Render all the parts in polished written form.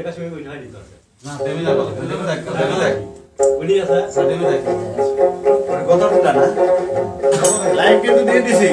দেখা শুনে কই না দিতে আছে না দেবি না কথা দেবি দেখ দেবি দেখ উনি আছে দেবি দেখ কথাটা না লাইভ কিন্তু দিয়ে দিছি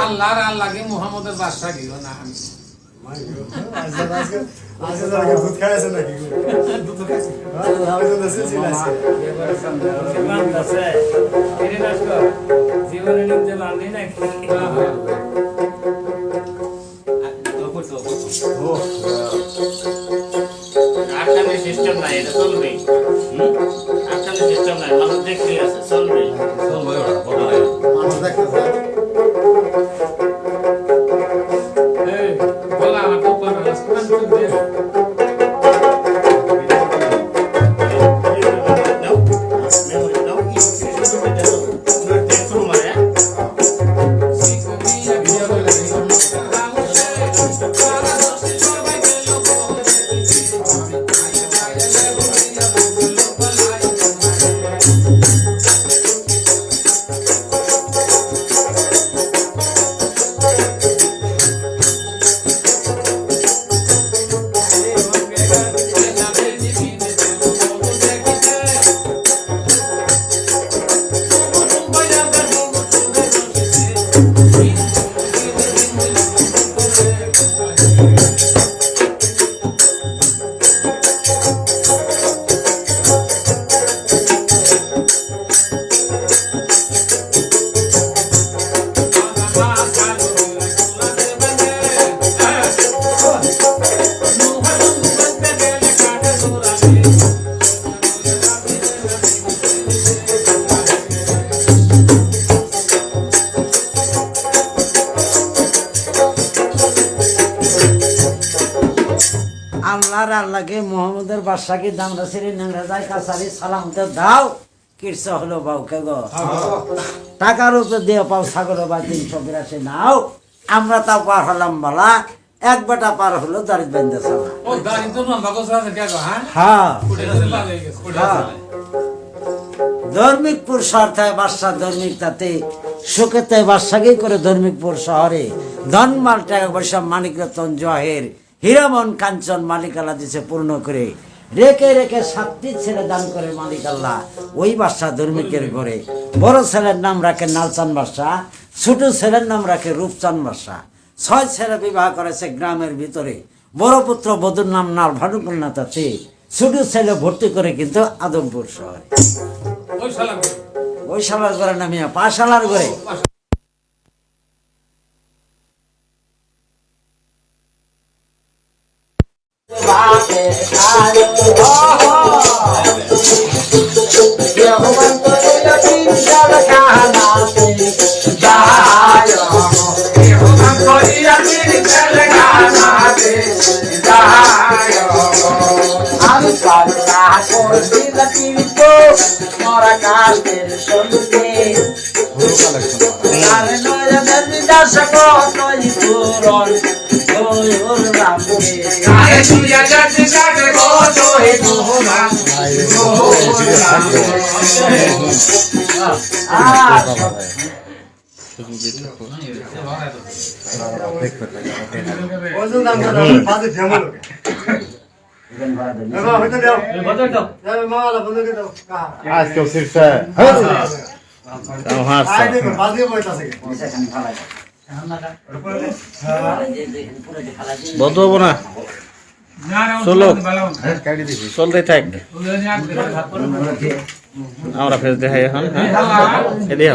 আল্লাহর আল্লাহকে মুহাম্মদের বাদশা দিও না আমি জীবনে নিতে পারলি নাকি আটকানোর সিস্টেম নাই, এটা চলবে। আটকানোর সিস্টেম নাই, মানুষ দেখতে আছে, চলবে। বলা আমার তো No, no, no, বাদশাকে দামরা সিরি নাংরা যায় কাছারি সালাম তো দাও কিরস হলো বাউকে গো টাকার উপর দিয়ে পাও ছাগল বা 382 নাও আমরা তা পার হলাম বলা এক বেটা পার হলো দাঁড়িয়ে বেঁধে চলা ও দাঁড়িয়ে তো লম্বা গোসা আছে কে গো হ্যাঁ হ্যাঁ কুড়ে গেছে পালে গেছে কুড়ে হ্যাঁ। ধর্মিকপুর শহর থেকে বাদশাহ ধর্মিক তাতে সুখেতে বাদশাকেই করে ধর্মিকপুর শহরে ধনমাল টাকা পয়সা মানিক রতন জহের হীরামন কাঞ্চন মালিক আল্লাহ দিছে পূর্ণ করে রেখে রেখে 7টি ছেলে দান করে মালিক আল্লাহ ওই বাদশাহ ধর্মিকের ঘরে বড় ছেলের নাম রাখে নালচান বাদশাহ ছোট ছেলের নাম রাখে রূপচান বাদশাহ 6 ছেলে বিবাহ করেছে গ্রামের ভিতরে বড় পুত্র বধুর নাম নাল ভানুকুলনা তাতে ছোট ছেলে ভর্তি করে কিন্তু আদমপুর শহরে ওই শালা ওই শালার ঘরে নামিয়া পাশালার ঘরে আমি পাল্লা করছি লতিনকো মরা কাশের সঙ্গে আরে নয়া দেবী দাসক নই পুরন ওই ওর রামে আরে তুইয়া যাতে যাতে গো তোহে তোহরা ওজন দাম করে বাজে ফেমো লোকে বাবা হইতে দাও বদল দাও যাবে মাওলা বন্ধ করে দাও আজকে সিরফা হ্যাঁ আই দেখো বাজে বইতাছে বন্ধ হবো না চলো চলতে থাক আমরা ফেস দেখাই এখন এদিকে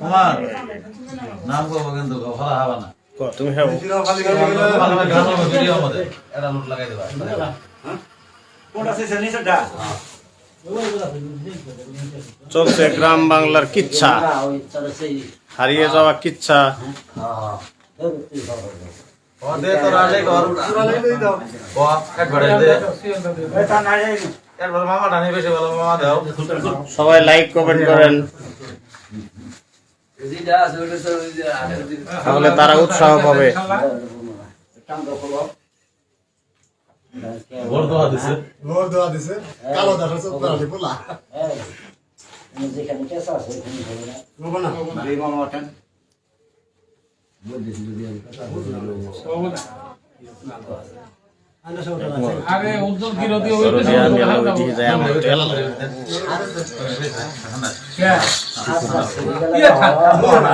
আমার নাম কব কিন্তু ভালো হবে না তুমি খাবো ভিডিও আমাদের এটা নোট লাগাই দেবা কোনটা সে নিচেটা চলছে গ্রাম বাংলার কিচ্ছা হারিয়ে যাওয়া কিচ্ছা ও দে তো রাজে ঘর পুরা লাগি দাও ও একবারে দে একবার মামা ডানি বেশি ভালো মামা দাও সবাই লাইক কমেন্ট করেন তাহলে তারা উৎসাহ পাবে ভোর দোয়া দিছে লোর দোয়া দিছে কালো দাসা সব তাড়াতাড়ি বলা যেখানে কেসা আছে ওখানে হবে না লোবো না এই মামা ওঠেন আরে উজ্জ্বল বিরোধী ওইদিকে যায় আমার তেল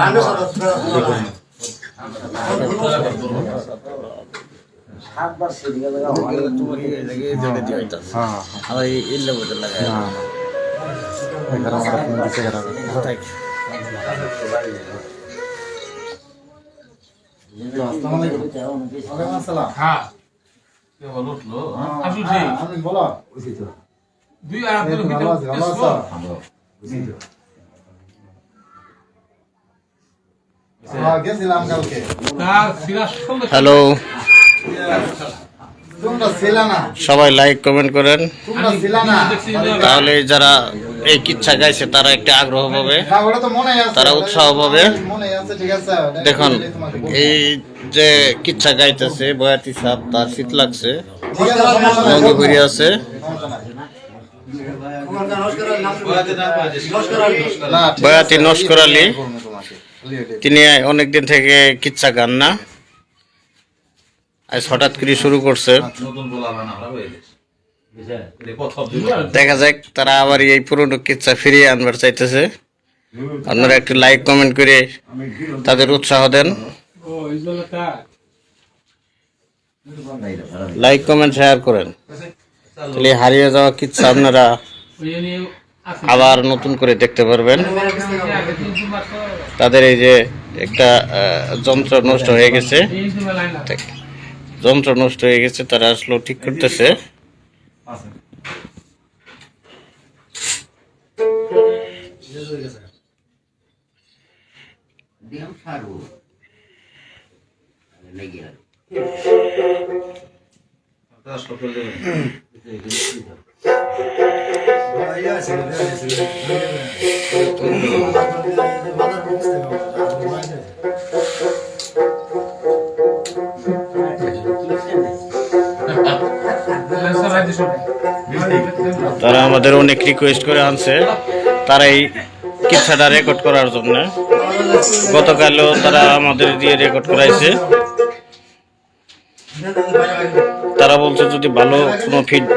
আনো সাদা সাতবার সিরিয়া লাগা আমার ইল্লে বদল লাগায় হ্যাঁ কে বলো উঠলো আসুন ঠিক আমি বলো দুই আর আপনার ভালো আছে ভালো আছে গেছিলাম কালকে তার সিরাজ সঙ্গে হ্যালো তোমরা ছিল না সবাই লাইক কমেন্ট করেন তোমরা ছিল না তাহলে যারা এই কিচ্ছা গাইছে তারা একটা আগ্রহ পাবে না ওটা তো মনে আছে তারা উৎসাহ পাবে মনে আছে ঠিক আছে দেখুন এই যে কিচ্ছা গাইতেছে বয়াতি সাপ তার শীত লাগছে ঠিক আছে সমস্যা নাই লঙ্গি পরে আছে বয়াতি নস্কর আলী তিনি অনেকদিন থেকে কিচ্ছা গান না আজ হঠাৎ করে শুরু করছে নতুন বলা হয় না আমরা বইলে দেখা যাক তারা আবার এই পুরনো কিচ্ছা ফিরিয়ে আনবার চাইতেছে আপনারা একটু লাইক কমেন্ট করে তাদের উৎসাহ দেন ও ইজলতা লাইক কমেন্ট শেয়ার করেন তাহলে হারিয়ে যাওয়া কিচ্ছা আপনারা ওই নিয়ে আছে আবার নতুন করে দেখতে পারবেন আগে 3 মাস তাদের এই যে একটা যন্ত্র নষ্ট হয়ে গেছে এই সময় লাইন না যন্ত্র নষ্ট হয়ে গেছে তারা আসলে ঠিক করতেছে তারা আমাদের অনেক রিকোয়েস্ট করে আনছে তারা এই কিচ্ছাটা রেকর্ড করার জন্য। গতকালও তারা আমাদের দিয়ে রেকর্ড করাইছে। তারা বলছে যদি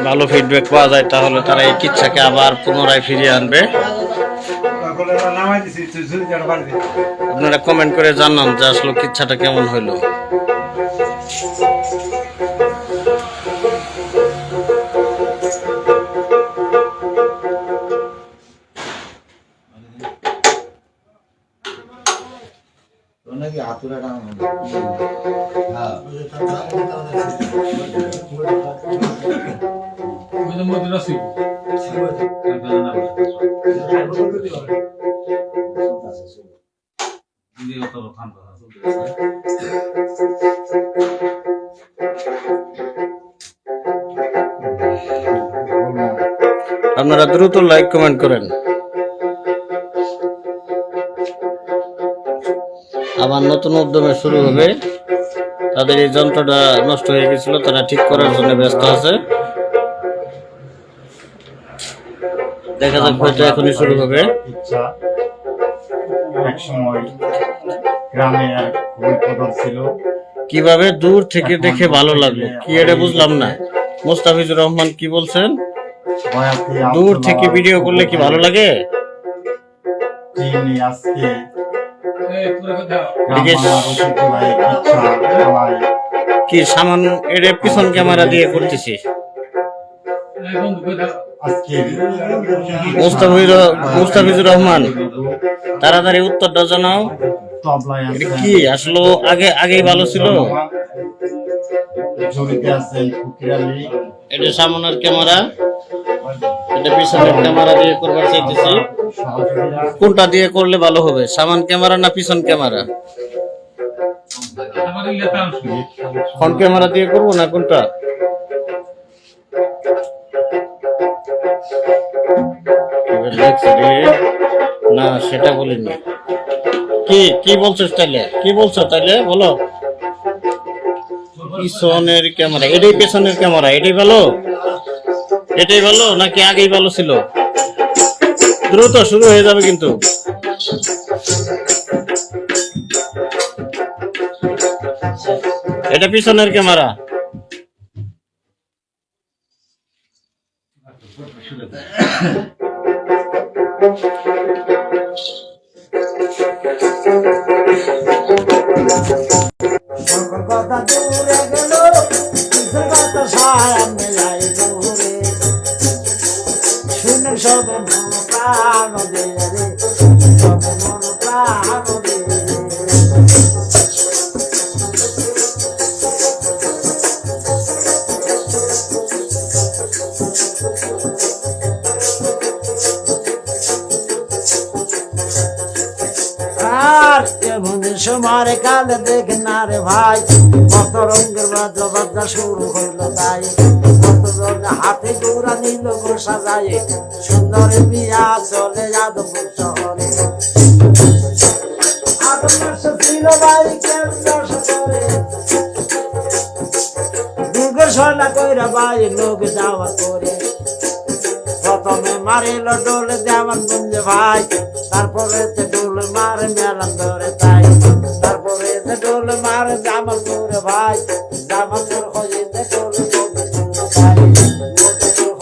ভালো ফিডব্যাক পাওয়া যায় তাহলে তারা এই কিচ্ছাকে আবার পুনরায় ফিরিয়ে আনবে। আপনারা কমেন্ট করে জানান যে আসলে কিচ্ছাটা কেমন হইলো। নাকি হাতুড়াটা আপনারা দ্রুত লাইক কমেন্ট করেন। আবার নতুন উদ্যমে শুরু হবে। তাদের এই যন্ত্রটা নষ্ট হয়ে গেছিল, তারা ঠিক করার জন্য ব্যস্ত আছে। দেখা যাক হয়তো এখনই শুরু হবে। ইচ্ছা এক সময় গ্রামে এক বই ছিল। কিভাবে দূর থেকে দেখে ভালো লাগলো, কি এটা বুঝলাম না। মোস্তাফিজুর রহমান কি বলছেন? দূর থেকে ভিডিও করলে কি ভালো লাগে? আজকে কি সামান এর পিছন ক্যামেরা দিয়ে করতেছি। মুস্তাফিজুর রহমান তাড়াতাড়ি উত্তরটা জানাও। এটা কি আসলে আগেই ভালো ছিল? এটা সামনের ক্যামেরা, এটা পিছনের ক্যামেরা দিয়ে করবার চাইতেছি। কোনটা দিয়ে করলে ভালো হবে, সামন ক্যামেরা না পিছন ক্যামেরা? ফ্রন্ট ক্যামেরা দিয়ে করবো না কোনটা? না সেটা বলিনি। কি বলছো তাইলে? কি বলছো তাইলে বলো। পিছনের ক্যামেরা, এটাই পেছনের ক্যামেরা, এটাই ভালো? এটাই ভালো নাকি আগেই ভালো ছিল? দ্রুত শুরু হয়ে যাবে কিন্তু। এটা পিছনের ক্যামেরা। কথা দূরে গেল, কথা সামনে যাই দূরে, শুনে সবে মন প্রাণ দিয়ে রে, সবে মন প্রাণ দিয়ে রে। আর এমন সময় কালে দেখ না রে ভাই, কত রঙের বাজা বাজা শুরু হইল তাই, কতজন হাতে গৌরা নিল গো সাজায়, সুন্দর বিয়া চলে যাদবপুর শহরে। ছিল ভাই কেমন করে দুর্গশলা কইরা ভাই লোক যাওয়া করে, প্রথমে মারিল ডোল দেওয়ান গঞ্জে ভাই, তারপরে ডোল মারে মেলাম ধরে তাই, তারপরে ডোল মারে জামালপুর ভাই, জামালপুর হইতে ডোল ভাই,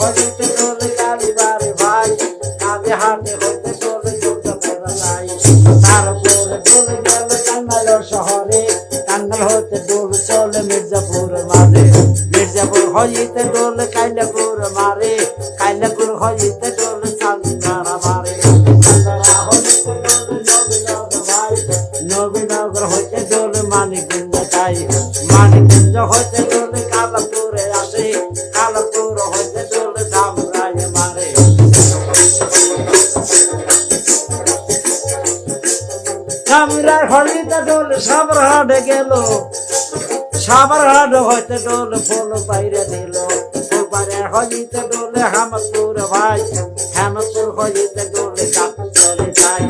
হইতে ডোল কালীবাড়ি ভাই, কালী হাটে হইতে ডোল যাই, তারপরে ডোল গেল টাঙ্গাইল শহরে, টাঙ্গাইল হইতে ডোল চলে মির্জাপুর মাঝে, মির্জাপুর হইতে ডোল কাইলাপুর মারে, কাইলাপুর হইতে ডোল চান্দিনারা মারে, নবীনগর হইতে ডোল মানিকগঞ্জ যাই, মানিকগঞ্জ হইতে ডোল কালাপুরে আসে, কালাপুর হইতে ডোল ধামরায় মারে। ধামরায় হলে সাবর হাটে গেল, সাবর হাট হইতে ডোল ফুল বাইরে দিল, ফুল বাইরে হইতে ডোলে হামপুর ভাই, হামপুর হইতে ডোলে গাতলে যাই,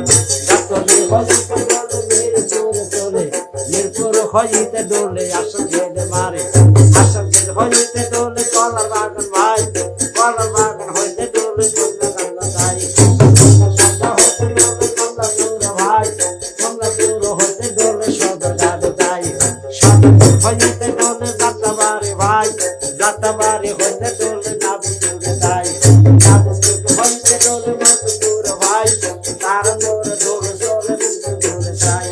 গাতলে হইতে ডোলে মিরপুর চলে, মিরপুর হইতে ডোলে আসল ছেলে মারে, আসল ছেলে হইতে ডোলে কলার বাগান ভাই, কলার বাগান হইতে ডোলে কমলা কান্না যাই, কমলা হইতে ডোলে কমলাপুর ভাই, কমলাপুর হইতে ডোলে সদর ঘাট যাই, সদর হইতে ডোলে যাত্রাবাড়ি ভাই, যাত্রাবাড়ি হইতে ডোলে নাবিপুরে যাই, নাবিপুর হইতে ডোলে মধুপুর ভাই, তার মোরে ডোলে চলে মধুপুরে যাই।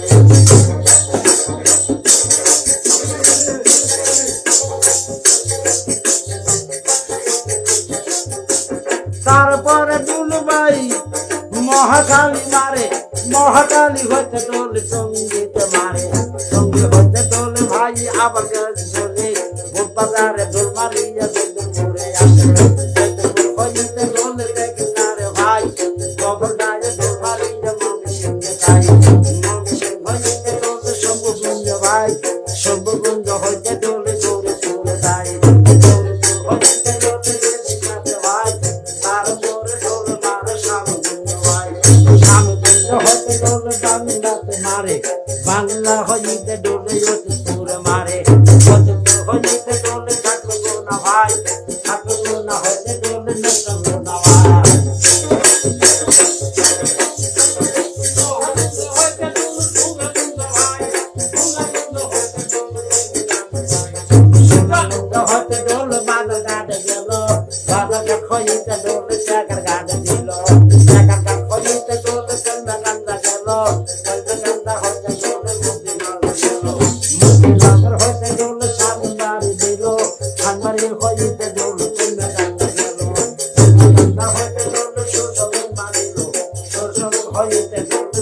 তারপরে দুলবাই মহাকালী মারে, মহাকালী হইতে ডোলে সঙ্গীত মারে, সঙ্গীত হইতে ডোলে ভাই আবার চলে, বাজারে ডোল মারিয়া দুলপুরে আসে, হইতে ডোলে দেখি না রে ভাই, গোবর গায়ে ডোল মারিয়া মামি সঙ্গে যাই, মামি সঙ্গে হইতে ডোলে শম্ভুগুঞ্জ ভাই, শম্ভুগুঞ্জ হইতে ডোলে চোরে চোরে যাই, হইতে ডোলে রেশিকাতে ভাই, তার মোরে ডোলে মারে শামগুঞ্জ ভাই, শামগুঞ্জ হইতে ডোলে বাংলাতে মারে, বাংলা হইতে ডোলে অতিপুর মারে, অতিপুর হইতে ডোলে ঠাকুরগোনা ভাই, ঠাকুরগোনা হইতে ডোলে নন্দগোনা ভাই। হইতে ডোলে বাদল গাড়ে গেল, বাদল হইতে ডোলে চাকার গাড়ে দিল, চাকার গাড় হইতে ডোলে চন্দা গন্ধা গেল, চন্দা গন্ধা হইতে ডোলে মুক্তি নগর গেল, মুক্তি নগর হইতে ডোলে সানবাড়ি দিল, সানবাড়ি হইতে ডোলে চন্দা গন্ধা গেল, চন্দা গন্ধা হইতে ডোলে সুরসবন মারিল, সুরসবন হইতে ডোলে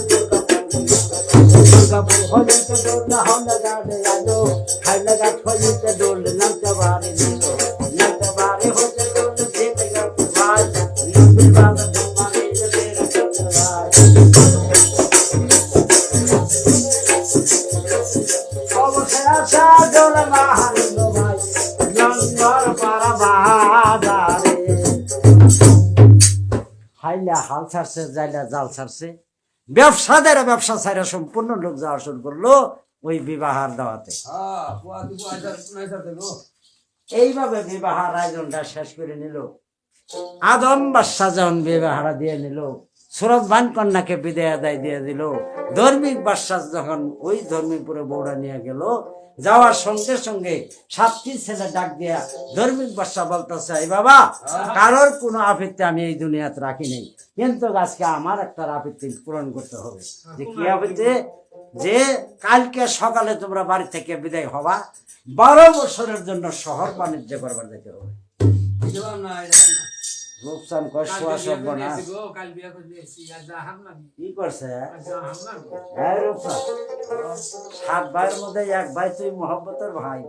দুর্গাপুর হইতে ডোলে হাওড়া গাড়ে আলো, হাওড়া ঘাট হইতে ডোলে নামতে বাড়ি দিল, নামতে বাড়ি হইতে ডোলে যেতে গেছে ভাই, নদীর বাজার ডোমারে যেতে গেছে ভাই। অবশ্যই আসা ডোলে মাহারিল ভাই, জঙ্গল পাড়া বাজারে। হাইলা হাল ছাড়ছে, যাইলা জাল ছাড়ছে, ব্যবসাদারা ব্যবসা ছাড়া সম্পূর্ণ লোক যাওয়া শুরু করলো ওই বিবাহের দাওয়াতে। এইভাবে বিবাহের আয়োজনটা শেষ করে নিল। আদম বাদশাহ যখন বিবাহটা দিয়ে নিল, সুরতবান কন্যাকে বিদায় আদায় দিয়ে দিল, ধর্মিক বাদশাহ যখন ওই ধর্মীপুরে বৌড়া নিয়ে গেল, যাওয়ার সঙ্গে সঙ্গে 7টি ছেলে ডাক দিয়া ধর্মিক বাদশাহ বলতেছে, এই বাবা, কারোর কোনো আপত্তি আমি এই দুনিয়াতে রাখি নেই, কিন্তু আজকে আমার একটা আপত্তি পূরণ করতে হবে। যে কি আপত্তি? যে কালকে সকালে তোমরা বাড়ি থেকে বিদায় হবা, 12 বছরের জন্য শহর বাণিজ্য করবার যেতে হবে। রূপচান কষুয়া সব না কি করছে? হ্যাঁ রূপচান, 7 ভাইয়ের মধ্যে 1 ভাই তুই মহব্বতের ভাই,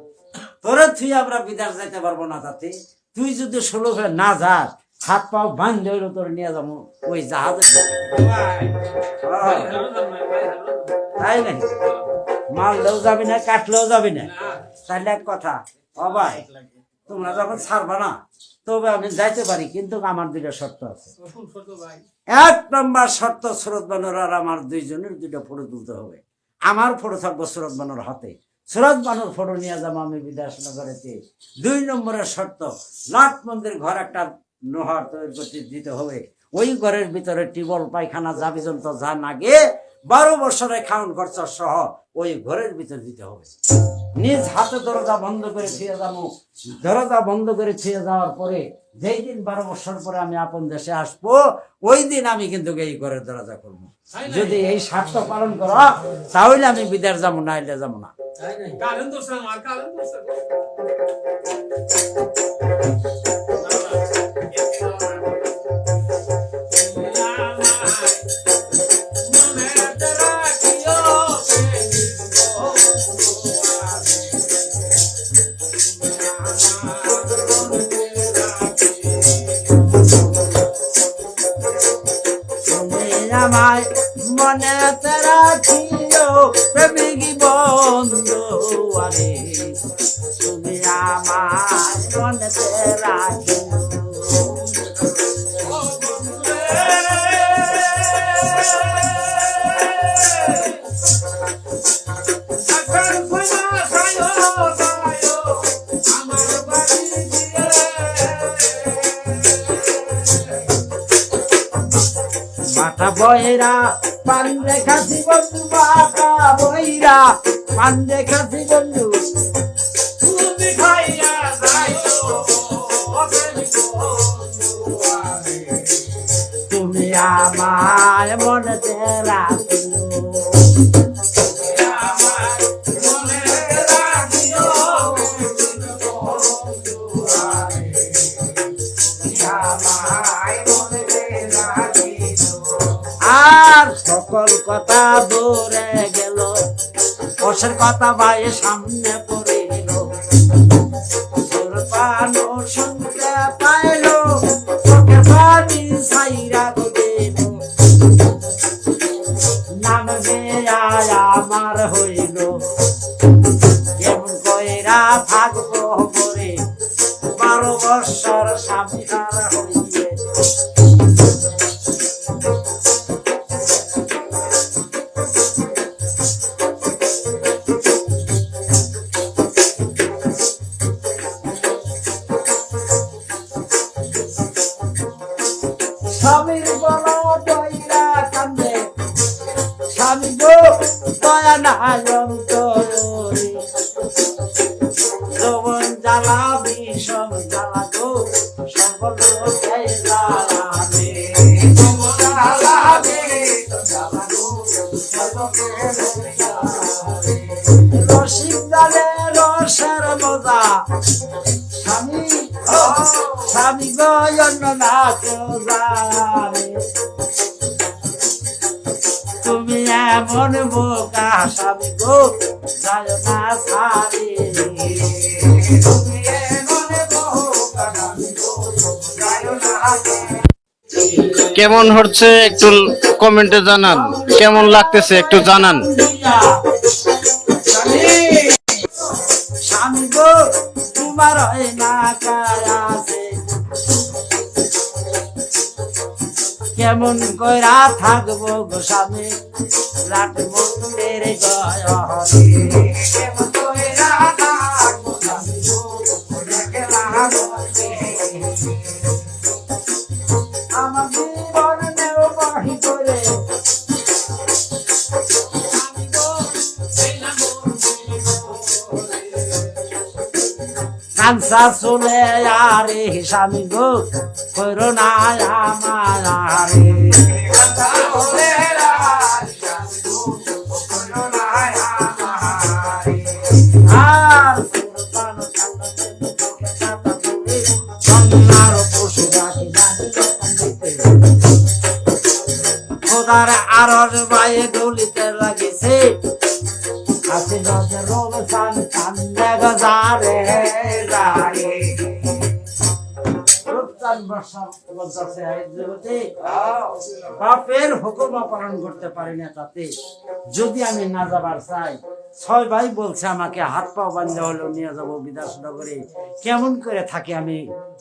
তোরে তুই আমরা বিদেশ যাইতে পারবো না। তাতে তুই যদি 16 ফের না যাস, হাত পাও বান্ধ হইল তোর নিয়ে যাবো ওই জাহাজে। তাই নাই, মারলেও যাবি না, কাটলেও যাবি না। তাহলে এক কথা, ও ভাই তোমরা যখন ছাড়বা না, তবে আমি যাইতে পারি, কিন্তু আমার 2টা শর্ত আছে। 1 নম্বর শর্ত, সুরত বানর আর আমার 2 জনের 2টা ফটো তুলতে হবে। আমার ফটো থাকবো সুরত বানর হাতে, সুরত বানর ফটো নিয়ে যাবো আমি বিদ্যাসনগরেতে। 2 নম্বরের শর্ত, লাট মন্দির ঘর একটা নোহার তৈরি করতে দিতে হবে। ওই ঘরের ভিতরে টিবল পায়খানা যাবি যন্ত্র যা নাগে 12 বছরে খাওয়ান খরচা সহ ওই ঘরের ভিতর দিতে হবে। নিজ হাতে দরজা বন্ধ করে ছুঁয়ে যাবো। দরজা বন্ধ করে ছুঁয়ে যাওয়ার পরে যেই দিন 12 বছর পরে আমি আপন দেশে আসবো, ওই দিন আমি কিন্তু এই ঘরের দরজা করবো। যদি এই স্বার্থ পালন করো, তাহলে আমি বিদেশ যাবো, না এলে যাবো না। আমায় মনে রাখিও প্রেমিক দুয়ারে তুমি আমার মনেতে রাখিও। বাটা বইরা পান রেখাছি বন্ধু, বাটা বইরা পান রেখাছি বন্ধু, তুমি খাইয়া যাইও তুমি আমার মনেতে রাখিও। আর সকল কথা দূরে গেল, বসের কথা ভাই সামনে পড়িল, পানো শুনতে পাইল, চোখে পানি ছাইরা দিল, নামবে আমার হইল, কেমন কইরা থাকবো করে 12 বৎসর স্বামী হারা হইলে। স্বামীর বড় দয়া কান্দে, স্বামী গো দয়া নাই অন্তরে, যৌবন জ্বালা বিষম জ্বালা গো সকল লোকে জ্বালাবে, যৌবন জ্বালা বিষম জ্বালা গো সকল লোকে জ্বালাবে। রসিক জানে রসের মজা, স্বামী স্বামী গো অন্য না কেউ জানে, তুমি এমন বোকা স্বামী গো যায় না সারি, তুমি এমন বোকা স্বামী গো যায় না। কেমন হচ্ছে একটু কমেন্টে জানান, কেমন লাগতেছে একটু জানান। স্বামী গো তোমার হয় না কাছে, কেমন কইরা থাকবো গো স্বামী লাট মন্দির গয়নে, কেমন কইরা থাকবো স্বামী গো একলা বসে, আমার জীবন নেও বাহি করে, কানসা চলে আরে স্বামী গো করো না আমারে, কানসা চলে আর পশু ডাকি খোদার আরর বাইয়ে ডলিতে লাগিছে, আছে নজর রবসান কান্দে গজারে যায়, রূপচান বর্ষা বলতেছে এই জগতে বাপের হুকুম পালন করতে পারি না, তাতে যদি আমি না যাবার চাই 6 ভাই বলছে আমাকে হাত পা বান্ধা হলেও নিয়ে যাবো বিধাননগরে, কেমন করে থাকি আমি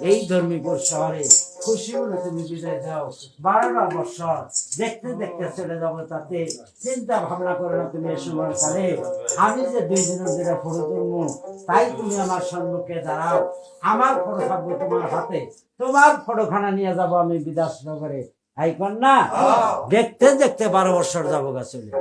এই ধর্মীপুর শহরে, খুশি হলে তুমি বিদায় দাও, 12টা বৎসর দেখতে দেখতে চলে যাবো, তাতে চিন্তা ভাবনা করে না তুমি এ সময় কালে, আমি যে 2 দিনের ধরে ফটো তুলবো তাই তুমি আমার সম্মুখে দাঁড়াও, আমার ফটো থাকবো তোমার হাতে, তোমার ফটোখানা নিয়ে যাবো আমি বিধাননগরে, এই কন্যা দেখতে দেখতে 12 বৎসর যাবো গা চলে।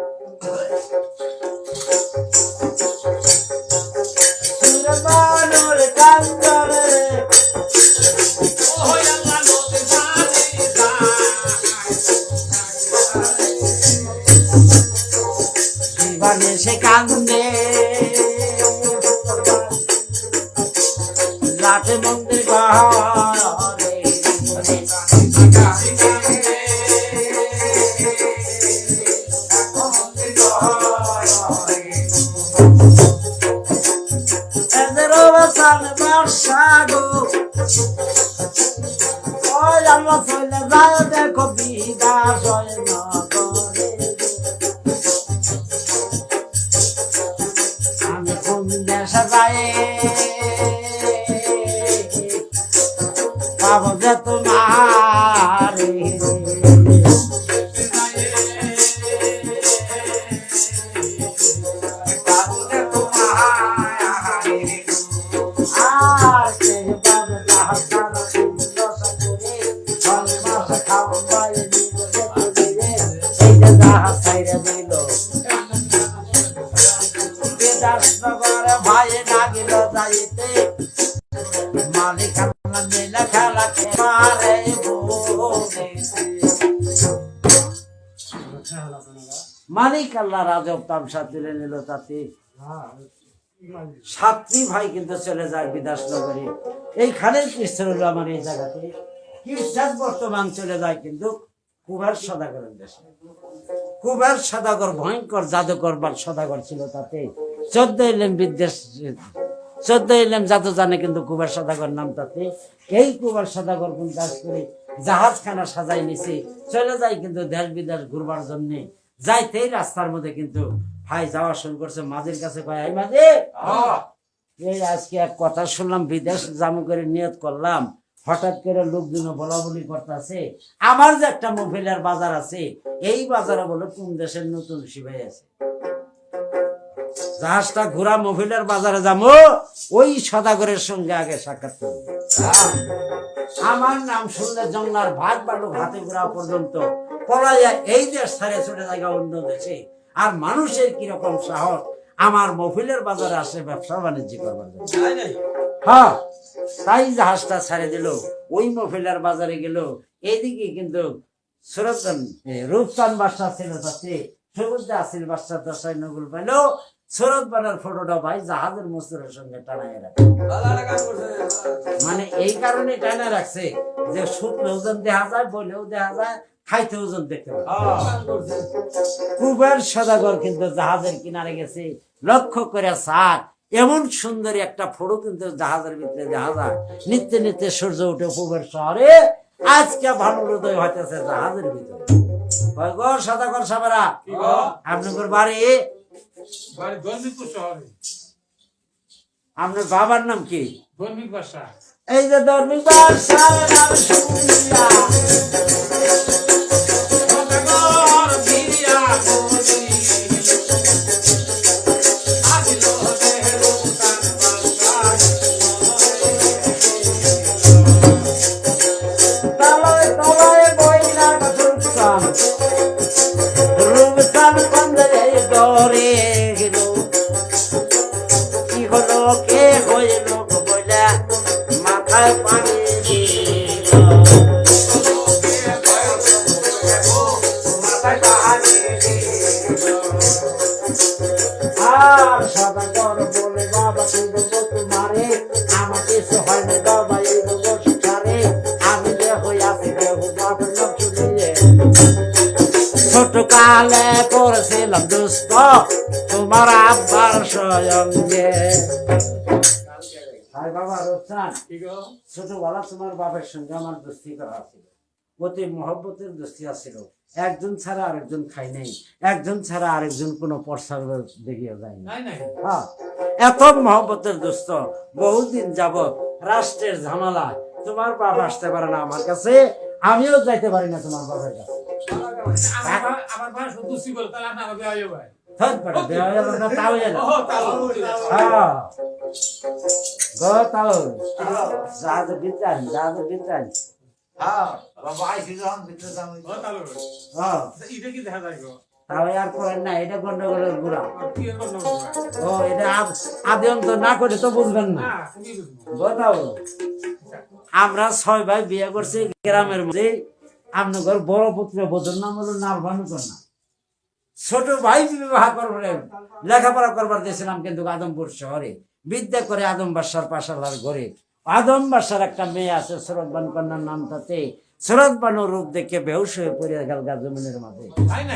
সে কান্দে লাটে মন্দির ঘরে, এদের অবসান বর্ষা গো ওই আল্লাহ চলে যায় দেখো বিদাস হয় না করে, আমি বিদেশে যায় পাবো যে তোমার আর কে পাবে জাহাজ ছাড়া সুন্দর সপুরে জন্মাস খাওয়াই দিল এই যে জাহাজ ছাইরা দিল বিদেশনগরে ভাই লাগিল যাইতে মালিক আল্লাহ মিলে খেলা খেমারে মালিক আল্লাহ রাজব তামসা তুলে নিল তাতে সাতটি ভাই কিন্তু চলে যায় বিদেশ নগরে। এইখানে খ্রিস্টান হলো আমার এই জায়গাতে খ্রিস্টান বর্তমান চলে যায় কিন্তু কুবের সদাগরের দেশে। কুবের সদাগর ভয়ঙ্কর জাদুকর বা সদাগর ছিল তাতে 14 ইলেম বিদেশ 14 ইলেম জাদু জানে কিন্তু কুবের সদাগর নাম তাতে। এই কুবের সদাগর কোন কাজ করে জাহাজখানা সাজাই নিছে চলে যায় কিন্তু দেশ বিদেশ ঘুরবার জন্য। যাইতেই রাস্তার মধ্যে কিন্তু ভাই যাওয়া শুরু করছে মাঝির কাছে কয় এই মাঝি এই আজকে এক কথা শুনলাম বিদেশ জামু করে নিয়ত করলাম হঠাৎ করে লোকজন বলা বলি করতেছে আমার যে একটা মহিলার বাজার আছে এই বাজারে বলে কোন দেশের নতুন শিবাই আছে জাহাজটা ঘোরা মহিলার বাজারে যাবো ওই সদাগরের সঙ্গে আগে সাক্ষাৎ করবো। আমার নাম শুনলে জঙ্গলার ভাত বালু হাতে ঘোরা পর্যন্ত পলাইয়া এই দেশ ছাড়ে চলে যায় অন্য দেশে। আর মানুষের কিরকম সাহস আমার মহিলার বাজারে আসে ব্যবসা বাণিজ্য করবার জন্য। হ্যাঁ তাই জাহাজটা ছেড়ে দিল ওই মহিলার বাজারে গেল। এইদিকে কিন্তু রূপচান বাদশা ছিল তাতে সবুজ আসিল বাদশা দশাই নগুল পাইল সুরত বানার ফটোটা ভাই জাহাজের মস্তুরের সঙ্গে টানাই রাখে। মানে এই কারণে টানা রাখছে যে শুকনো ওজন দেখা যায় বলেও দেখা যায় খাইতে ওজন দেখতে পাবে। কুবের সদাগর কিন্তু জাহাজের কিনারে গেছে লক্ষ্য করে স্যার এমন সুন্দর একটা ফটো কিন্তু জাহাজের ভিতরে দেখা যায়। নিত্যে নিত্যে সূর্য উঠে কুবের শহরে আজকে ভালো হৃদয় হইতেছে জাহাজের ভিতরে। সদাগর সাবেরা আপনার বাড়ি আপনার বাবার নাম কি? এই যে ধর্মিক বাদশার নাম শুনিয়া ছোটকালে করেছিলাম দুষ্ট তোমার আব্বার সঙ্গে। বাবা রোশান ছোটবেলা তোমার বাবার সঙ্গে আমার দোস্তি করা ছিল, অতি মহব্বতের দোস্তি আছিল। একজন ছাড়া আরেকজন খাই নাই, একজন ছাড়া আরেকজন কোনো প্রসার দেখিয়ে যায়নি। হ্যাঁ এত মহব্বতের দোস্ত বহুদিন যাবত রাষ্ট্রের ঝামেলা তোমার বাপ আসতে পারে না আমার কাছে, আমিও যাইতে পারি না তোমার বাবার কাছে। এটা গন্ডগোলের গুড়া। ও এটা আদি অন্ত না করে তো বুঝবেন না। আমরা 6 ভাই বিয়ে করছি গ্রামের মধ্যে। আপনার বড় পুত্র বোধের নাম হলো নালভানু কন্যা। ছোট ভাই বিবাহ করবেন লেখাপড়া করবার দিয়েছিলাম কিন্তু আদমপুর শহরে বিদ্যা করে আদম বাদশার পাশালার ঘরে। আদম বাদশার একটা মেয়ে আছে সুরত বানু কন্যার নাম তাতে। সুরত বানু রূপ দেখে বেহুশ হয়ে পড়ে গেল জমিনের মাঝে।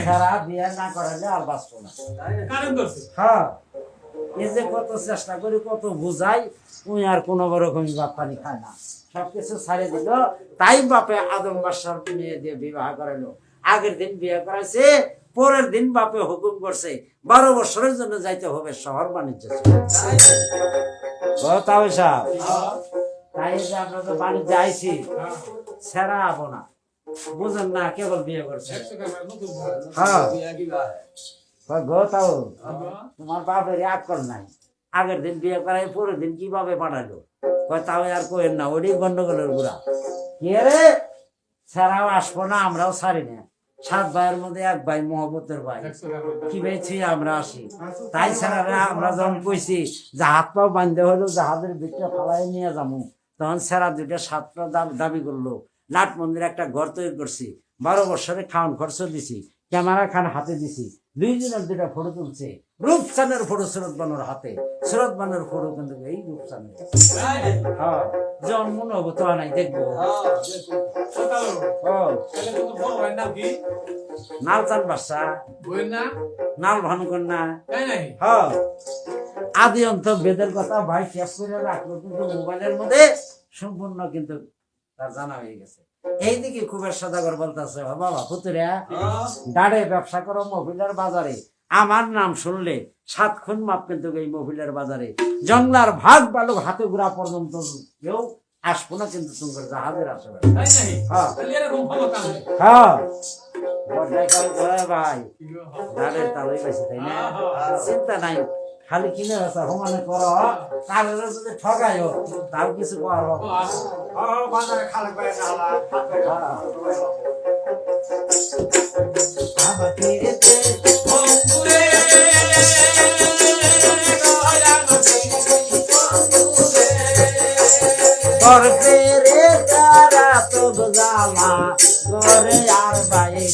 সারা বিয়ে না করালে আর বাঁচবো না। হ্যাঁ এই যে কত চেষ্টা করি কত বুঝাই উনি আর কোনো রকম বাপ পানি খায় না, সবকিছু ছাড়ে দিল। তাই বাপে আদম বাদশার মেয়ে দিয়ে বিবাহ করালো। আগের দিন বিয়ে করাইছে পরের দিন বাপে হুকুম করছে 12 বছরের জন্য যাইতে হবে শহর বাণিজ্য তাই যে আমরা তো বাণিজ্যে আইছি ছেড়া হবো না, বুঝেন না, কেবল বিয়ে করছে। হ্যাঁ তাও তোমার বাপের আকল নাই, আগের দিন বিয়ে করাই পরের দিন কিভাবে পাঠালো, তাও আর কোয়েন না, ওইটাই গন্ডগোলের গুড়া। কি রে ছাড়াও আসবো না, আমরাও ছাড়ি না, 7 ভাইয়ের মধ্যে 1 ভাই মহব্বতের ভাই, কি ভাইছি আমরা আসি। তাই ছাড়া আমরা যখন কইছি যে হাত পাও বান্ধে হলো জাহাজের ভিতরে ফালাই নিয়ে যাবো, তখন সেরা 2টা 7টা দাবি করলো। লাট মন্দির একটা ঘর তৈরি করছি, 12 বছরে খাওয়ান খরচ দিছি, ক্যামেরা খান হাতে দিছি, 2 জনের 2টা ফটো তুলছে, রূপচানের ফটো সুরত বানোর হাতে, সুরত বানোর ফটো কিন্তু এই রূপচানের। হ্যাঁ যখন মনে হবো তো নাই দেখবো। নালচান বাসা নাল ভানুকন্যা, হ্যাঁ আদি অন্ত বেদের কথা ভাই শেষ করে রাখলো, কিন্তু মোবাইলের মধ্যে সম্পূর্ণ কিন্তু তার জানা হয়ে গেছে। এইদিকে খুবের সদাগর বলতেছে, বাবা পুতুরা ডাড়ে ব্যবসা করো মহিলার বাজারে, আমার নাম শুনলে 7 খুন মাপ কিন্তু এই মহিলার বাজারে, জংলার ভাগ বালক হাতে ঘুরা পর্যন্ত কেউ আসবো না, কিন্তু তোমার জাহাজের আসবে। ভাই ডালের তালই পাইছে, তাই না? চিন্তা নাই, খালি কিনে আসা সমানে করো, কালের যদি ঠকাই তাও কিছু করবো। ঘরে আর বাইরে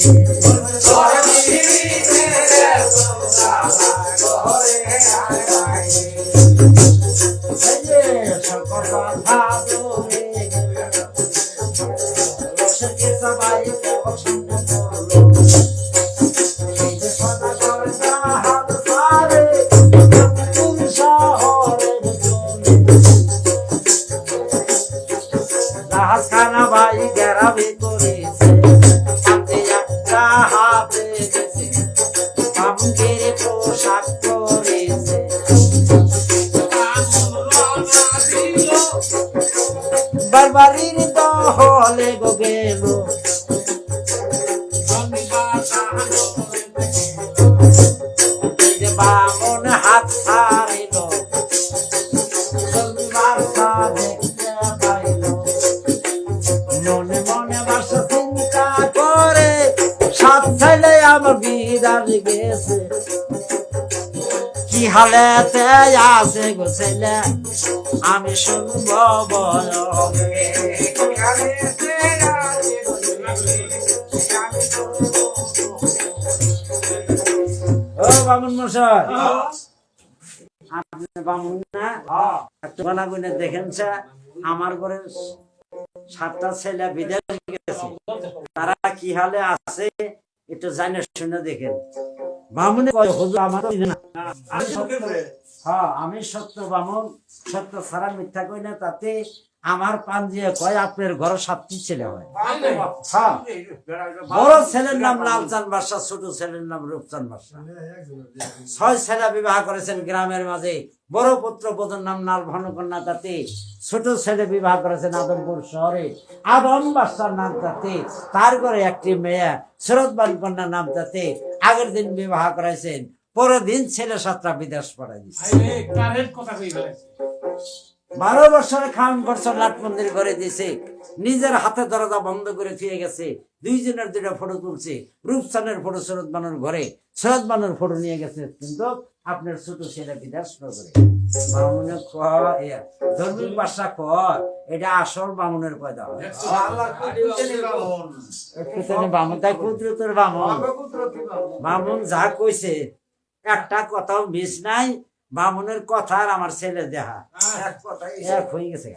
সবাই খানা ভাই গেরাবে করেছে, হাতে একটা হাতে গেছে, বামুকের পোশাক করেছে, বারবারির দহলে গো গেল, বামন হাত ছাড়িল, মনে মনে বাসা চিন্তা করে 7 ছেলে আমার বিদার গেছে, কি হালেতে আছে গো ছেলে আমি শুনবো বলো, ও বামুন মশাই আপনি বামুন না? একটু গনা গুনে দেখেন, আমার ঘরে 7টা ছেলে বিদেশ গেছে, তারা কি হালে আছে একটু জানে শুনে দেখেন। বামুনে হুজুর আমার আমি সত্য বামুন, সত্য ছাড়া মিথ্যা কই না, তাতে আমার পান দিয়ে কয় আপনার ঘরে 7টি ছেলে হয়। বড় ছেলের নাম লালচান বাদশা, ছোট ছেলের নাম রূপচান বাদশা, 6 ছেলে বিবাহ করেছেন গ্রামের মাঝে। বড় পুত্র বধূর নাম নাল ভানুকন্যা, তাতে ছোট ছেলে বিবাহ করেছেন আদমপুর শহরে আদম বাদশার নাম, তাতে তার ঘরে একটি মেয়ে সুরত ভানুকন্যা নাম, তাতে আগের দিন বিবাহ করেছেন, পরের দিন ছেলে 7টা বিদেশ পড়াই দিচ্ছে। 12 বছরে খান বছর লাট মন্দির ঘরে দিয়েছে, নিজের হাতে দরজা বন্ধ করে ফিরে গেছে, 2 জনের 2টা ফটো তুলছে, রূপচানের ফটো সুরত বানুর ঘরে, সুরত বানুর ফটো নিয়ে গেছে, কিন্তু আপনার ছোট ছেলে বিদেশ করে। বামুনে ধর্মিক ভাষা কর, এটা আসল বামুনের পয়দা হয়, বামুন তাই কুদরতের বামুন। বামুন যা কইছে একটা কথাও মিস নাই, বামুনের কথা আর আমার ছেলে দেখা এক হয়ে গেছে।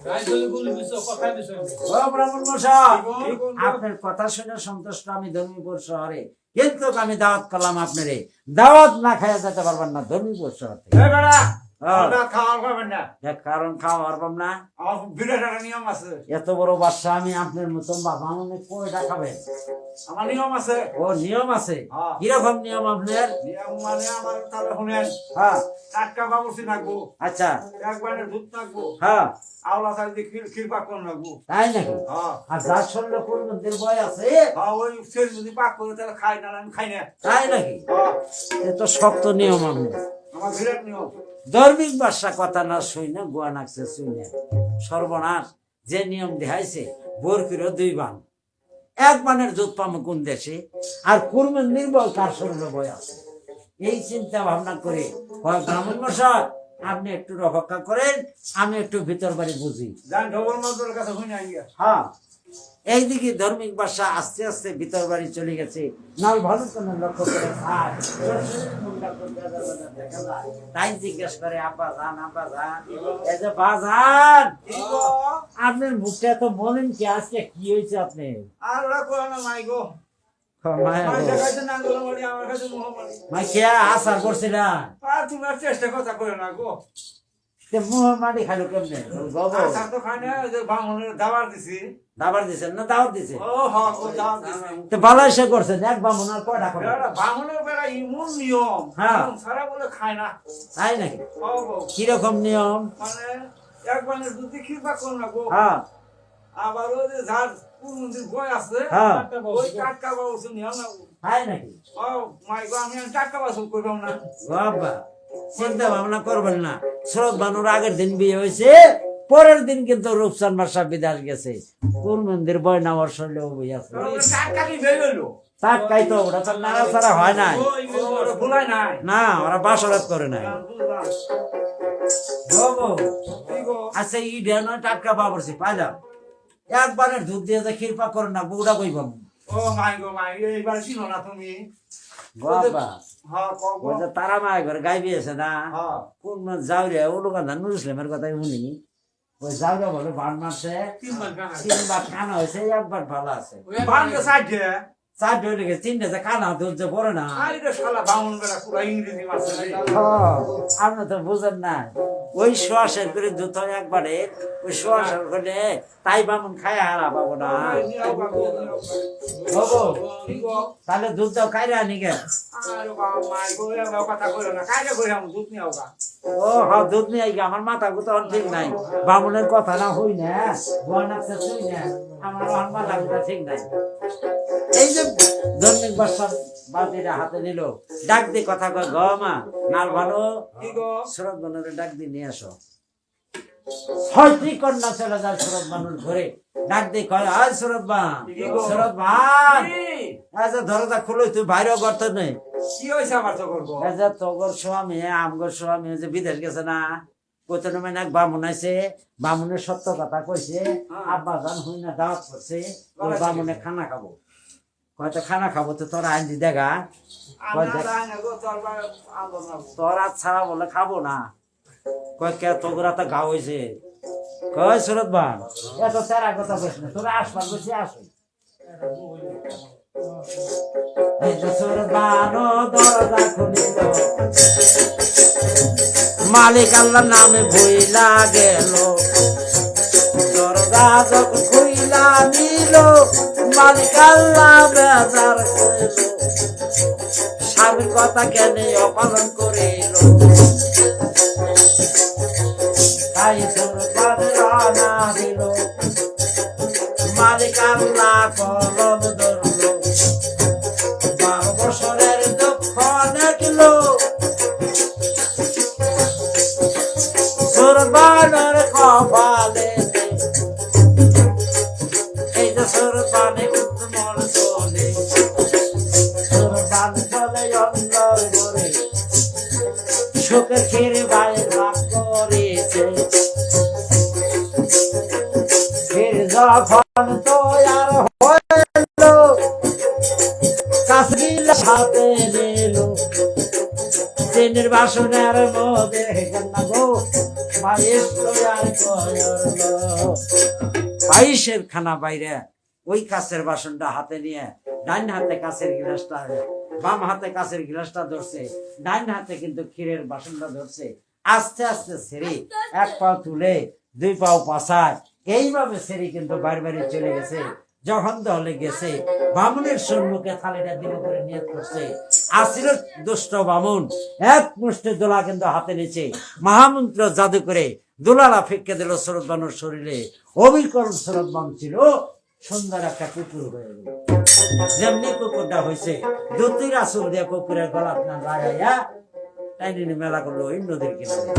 আপনার কথা শুনে সন্তুষ্ট আমি ধর্মীপুর শহরে, কিন্তু আমি দাওয়াত করলাম আপনারে, দাওয়াত না খাইয়া যেতে পারবেন না ধর্মীপুর শহর থেকে। হ্যাঁ। আমরা খাওয়ার পাবেন না দেখ, কারণ খাওয়া পারবাম না। আমার বিরাট একটা নিয়ম আছে এত বড় বাচ্চা আমি আপনার মতন বাবা মনে কয়টা খাবেন? আমার নিয়ম আছে ও নিয়ম আছে? হ্যাঁ। কিরকম নিয়ম আপনার? নিয়ম মানে আমার তাহলে শুনেন হ্যাঁ, টাটকা বাবুর্চি থাকবো আচ্ছা, একবারে দুধ থাকবো হ্যাঁ, আওলা চাল দিয়ে ক্ষীর পাক করে রাখবো তাই নাকি? হ্যাঁ আর যার শরীরে কোন মন্দির বয় আছে, হ্যাঁ ওই সেল যদি পাক করে তাহলে খাই না আমি খাই না তাই নাকি? হ্যাঁ এ তো শক্ত নিয়ম আপনার। আমার বিরাট নিয়ম ধর্মিক বাদশা কথা না শুই না গোয়া নাকছে শুই না। সর্বনাশ, যে নিয়ম দেখাইছে বোর ফিরো 2 বান, 1 বানের দুধ পামো কোন দেশে, আর কুরমের নির্বল কার শরীরে বয় আছে। এই চিন্তা ভাবনা করে হয় ব্রাহ্মণ মশাই আপনি একটু অপেক্ষা করেন, আমি একটু ভিতর বাড়ি বুঝি। যান ডবল মাদুর কাছে শুনে আই গিয়া হ্যাঁ, এইদিকে ধর্মিক বাসা আস্তে আস্তে ভিতর বাড়ি চলে গেছে। নাল ভালো তো না লক্ষ্য করে খায়, সরাসরি মুন্ডা করতে দেখা যায়। তাই জিজ্ঞেস করে আব্বা যান, আব্বা যান, এই যে বাজান, আপনার মুখটা তো বলেন কি আজকে কি হয়েছে আপনি? আর ওরা কয় না মাই গো মায়া মাই গো। দেখাইছে না গো মারি আমার কাছে মোহাম্মদ মাই খেয়া আশা করছিলা, আর তুমি আর চেষ্টা কথা কইও না গো মুহাম্মাদি খাইলো কেমনে? বাবা আর তো খাই না ওই যে বামুনের দাবার দিছি দাবার দিছেন না দাওয়াত দিছে? ও হ্যাঁ ও দাবার দিছি তো ভালো এসে করছেন, 1 বামুন আর কয়টা খাবেন? বেড়া বামুনের বেড়া ইমন নিয়ম হ্যাঁ। নিয়ম ছাড়া বলে খায় না তাই নাকি? ও গো কিরকম নিয়ম? মানে একবারে দুধ ক্ষীর পাক করে না গো হ্যাঁ, আবার ওই যে যার মন্দির বই আছে হ্যাঁ। ওই টাটকা বাবুর্চি নিয়ম না তাই নাকি? ও মাই গো আমি টাটকা বাবুর্চি করবাম না বাবা চিন্তা ভাবনা করবেন না। শরৎ বানুর আগের দিন বিয়ে হয়েছে, পরের দিন কিন্তু রূপচান বাসা বিদেশ গেছে। কোন মন্দির বয় না ওর শরীরে বই আছে, টাটকা কি বের হইলো তার কাই তো ওটা তো নাড়াচাড়া হয় নাই। ওরা ভুলাই নাই না, ওরা বাসরাত করে নাই। বুঝলাম বাবু, কি গো আচ্ছা ই দেন টাটকা বাবরছি পাইলাম, একবারে দুধ দিয়ে যে ক্ষীরপা করে না বউটা কই পাবো? ও মাই গো মাই এইবার চিনো না তুমি বাবা হ্যাঁ কও গো ওই যে তারা মায় ঘরে গাই বিয়েছে না, হ্যাঁ কোন যাওরে ও লোক নুর ইসলামের কথাই শুনি, ওই যাওরে বলে বান মারছে, 3 বার গানা 3 বার খানা হয়েছে, 1 বার ভালো আছে। বান্ধে সাইডে 4 ধরে গেছে, 3টে যে খানা দুধ যে পড়ে না। আরে রে শালা বামুন বেড়া পুরা ইংরেজি মারছে রে আপনি তো বুঝেন না, ওই শ্বাসের করে দুধ হয় একবারে, ওই শ্বাসের করে তাই বামুন খায় হারা পাবো না। নিয়াও বাবু বাবু কি গো তাহলে দুধ দাও খাইরা আনি গে। আরে বাবা মাই গো এরা কথা কইলো না কাজে কইরাম দুধ নিয়াও গা ও হ্যাঁ, দুধ নিয়ে আইগা, আমার মাথা গুতো ঠিক নাই, বামুনের কথা না হই না, বনাকছে শুই না, আমার মাথা গুতো ঠিক নাই। এই যে ধর্মিক বাসা বাতিরা হাতে নিল, ডাক দিয়ে কথা কয়, গ মা নাল ভালো, কি গো শরৎ বানুরে ডাক দিয়ে নিয়ে আসো। 6টি কন্যা চলে যায় শরৎ বানুর ঘরে, ডাক দিয়ে কয়, আজ শরৎ বান, শরৎ বান, আজ দরজা খুলো, তুই বাইরেও করতে নেই। কি হইছে আমার তো করবো এই যে তোগর স্বামী আমগর স্বামী যে বিদেশ গেছে না, কোথাও মানে এক বামুন আছে, বামুনের সত্য কথা কইছে, আব্বা জান হই না দাওয়াত করছে, ওই বামুনে খানা খাবো, হয়তো খানা খাবো তো তোর আইন দি দেখা, আমি রাই না গো তোর আলো না তোর আজ ছাড়া বলে খাবো না। কয় কে তোগরা তো গা হয়েছে, কয় সুরত বান এত তেরা কথা কইস না, তোরা আসবার বসে আসো। এই যে সুরত বান দরজা খুলিল, মালিক আল্লাহ নামে বইলা গেল, দরজা যখন খুইলা নিল, মালিক আল্লাহ বেজার কইল, স্বামীর কথা কেন অপালন করিল, তাই সুরবান রানা দিল, মালিক আল্লাহ কলম ধরল, 12 বছরের দুঃখ দেখল, সুরবানের কপালে, এই যে সুরবানে কুমল চলে, সুরবান চলে অন্ধর করে, সুখের ক্ষীর ভাইয়ের ভাগ করেছে, ফির যখন তৈয়ার হইল, কাশিল হাতে নিল, চিনির বাসনের মধ্যে না গো পায়েস তৈয়ার করলো, পায়েসের খানা বাইরে, ওই কাছের বাসনটা হাতে নিয়ে ডাইন হাতে কাছের গিলাসটা, বাম হাতে কাছের গিলাসটা ধরছে, ডাইন হাতে কিন্তু ক্ষীরের বাসনটা ধরছে, আস্তে আস্তে ছেড়ে এক পাও তুলে দুই পাও পাশায় এইভাবে ছেড়ে কিন্তু বাড়ি বাড়ি চলে গেছে। যখন দলে গেছে বামুনের সম্মুখে থালিটা দিল করে নিয়ত করছে, আসিল দুষ্ট বামুন এক মুষ্টি দোলা কিন্তু হাতে নিচে মহামন্ত্র জাদু করে দোলারা ফিক্কে দিল শরৎ বানুর শরীরে। অবিকল শরৎ বান ছিল সুন্দর একটা কুকুর হয়ে গেল। যেমনি কুকুরটা হয়েছে দুটি রাসুল দিয়ে কুকুরের গলা আপনার লাগাইয়া টাইনি মেলা করলো ওই নদীর কিনারে।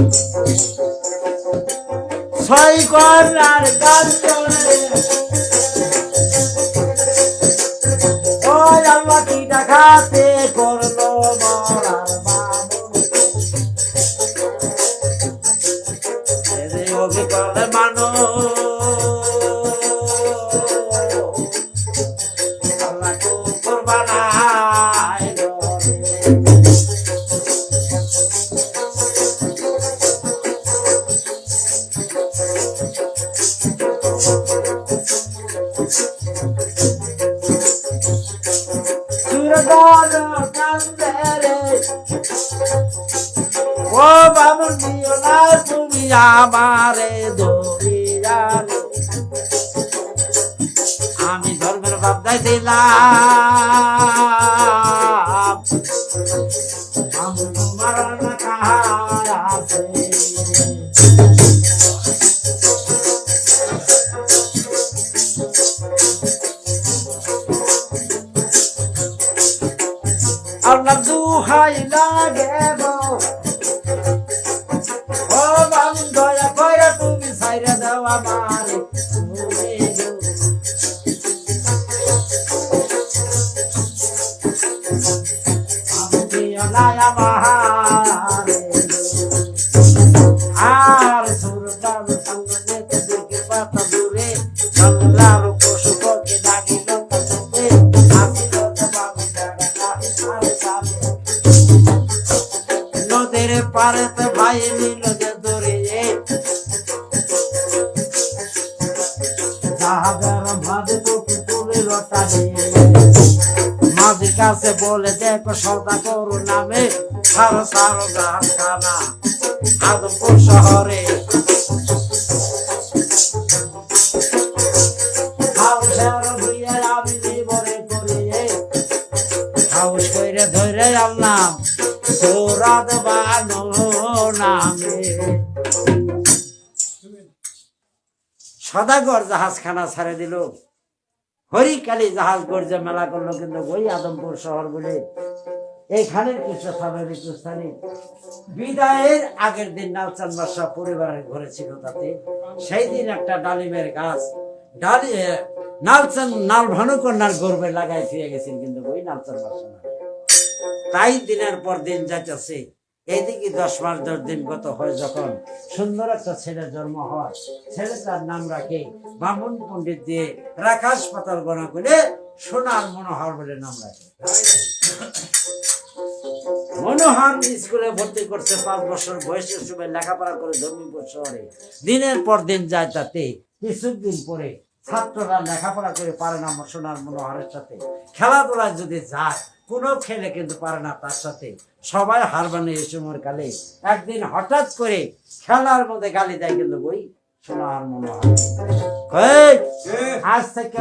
ছয় কন্যার কাঞ্চনে ওই আল্লাহ কি ডাকাতে করলো মরার বামুন। এই অবিকল মানুষ আল্লাহ কুকুর বানাইলো। ও বামুন দিও না তুমি আমারে দরিয়ালে, আমি ধর্মের বাবদায় দিলাম বামুন তোমার না কাহার আছে। আল্লাহ দুহাই লাগে ও বামুন দয়া কইরা তুমি ছাইরা দাও আমারে। আর সুরদার সঙ্গে দেখে পাতা দূরে বাংলার পশু পক্ষী ডাকিল তাতে আসিল বাবু নদীর পারেতে ভাই নিল যে দূরে জাহাজের মাঝে টুপি তুলে লটানে মাঝির কাছে বলে দেখো সদা করু নামে সারো সারো গাছ খানা আদমপুর শহরে। হাউসের ভুইয়ে আমি নিবরে করিয়ে হাউস কইরে ধরে আনলাম সৌরাদ বানো নামে। সদাগর জাহাজখানা ছাড়ে দিল, হরিকালী জাহাজ গর্জে মেলা করলো, কিন্তু ওই আদমপুর শহর বলে এইখানের কিছু স্বাভাবিক স্থানে বিদায়ের আগের দিন নালচান বাদশাহ পরিবারের ঘরে ছিল। তাতে সেই দিন একটা ডালিমের গাছ নালচান নাল ভানুকন্যার গর্বে লাগাই ফিরে গেছেন, কিন্তু ওই নালচান বাদশাহ না। তাই দিনের পর দিন যাইতেছে, এইদিকে 10 মাস 10 দিন গত হয় যখন সুন্দর একটা ছেলে জন্ম হয়, ছেলেটার নাম রাখে বামুন পণ্ডিত দিয়ে রাকাশ পাতাল গণা করে সোনার মনোহর বলে নাম রাখে। মনোহর স্কুলে ভর্তি করছে 5 বছর বয়সের সময় লেখাপড়া করে ধর্মীপুর শহরে। দিনের পর দিন যায়, তাতে কিছুদিন পরে ছাত্ররা লেখাপড়া করে পারে না সোনার মনোহরের সাথে। খেলাধুলায় যদি যায়, কোনো খেলে কিন্তু পারে না তার সাথে, সবাই হার মানে এই সময়ের কালে। একদিন হঠাৎ করে খেলার মধ্যে গালি দেয়, কিন্তু ওই সোনার মনোহর আজ থেকে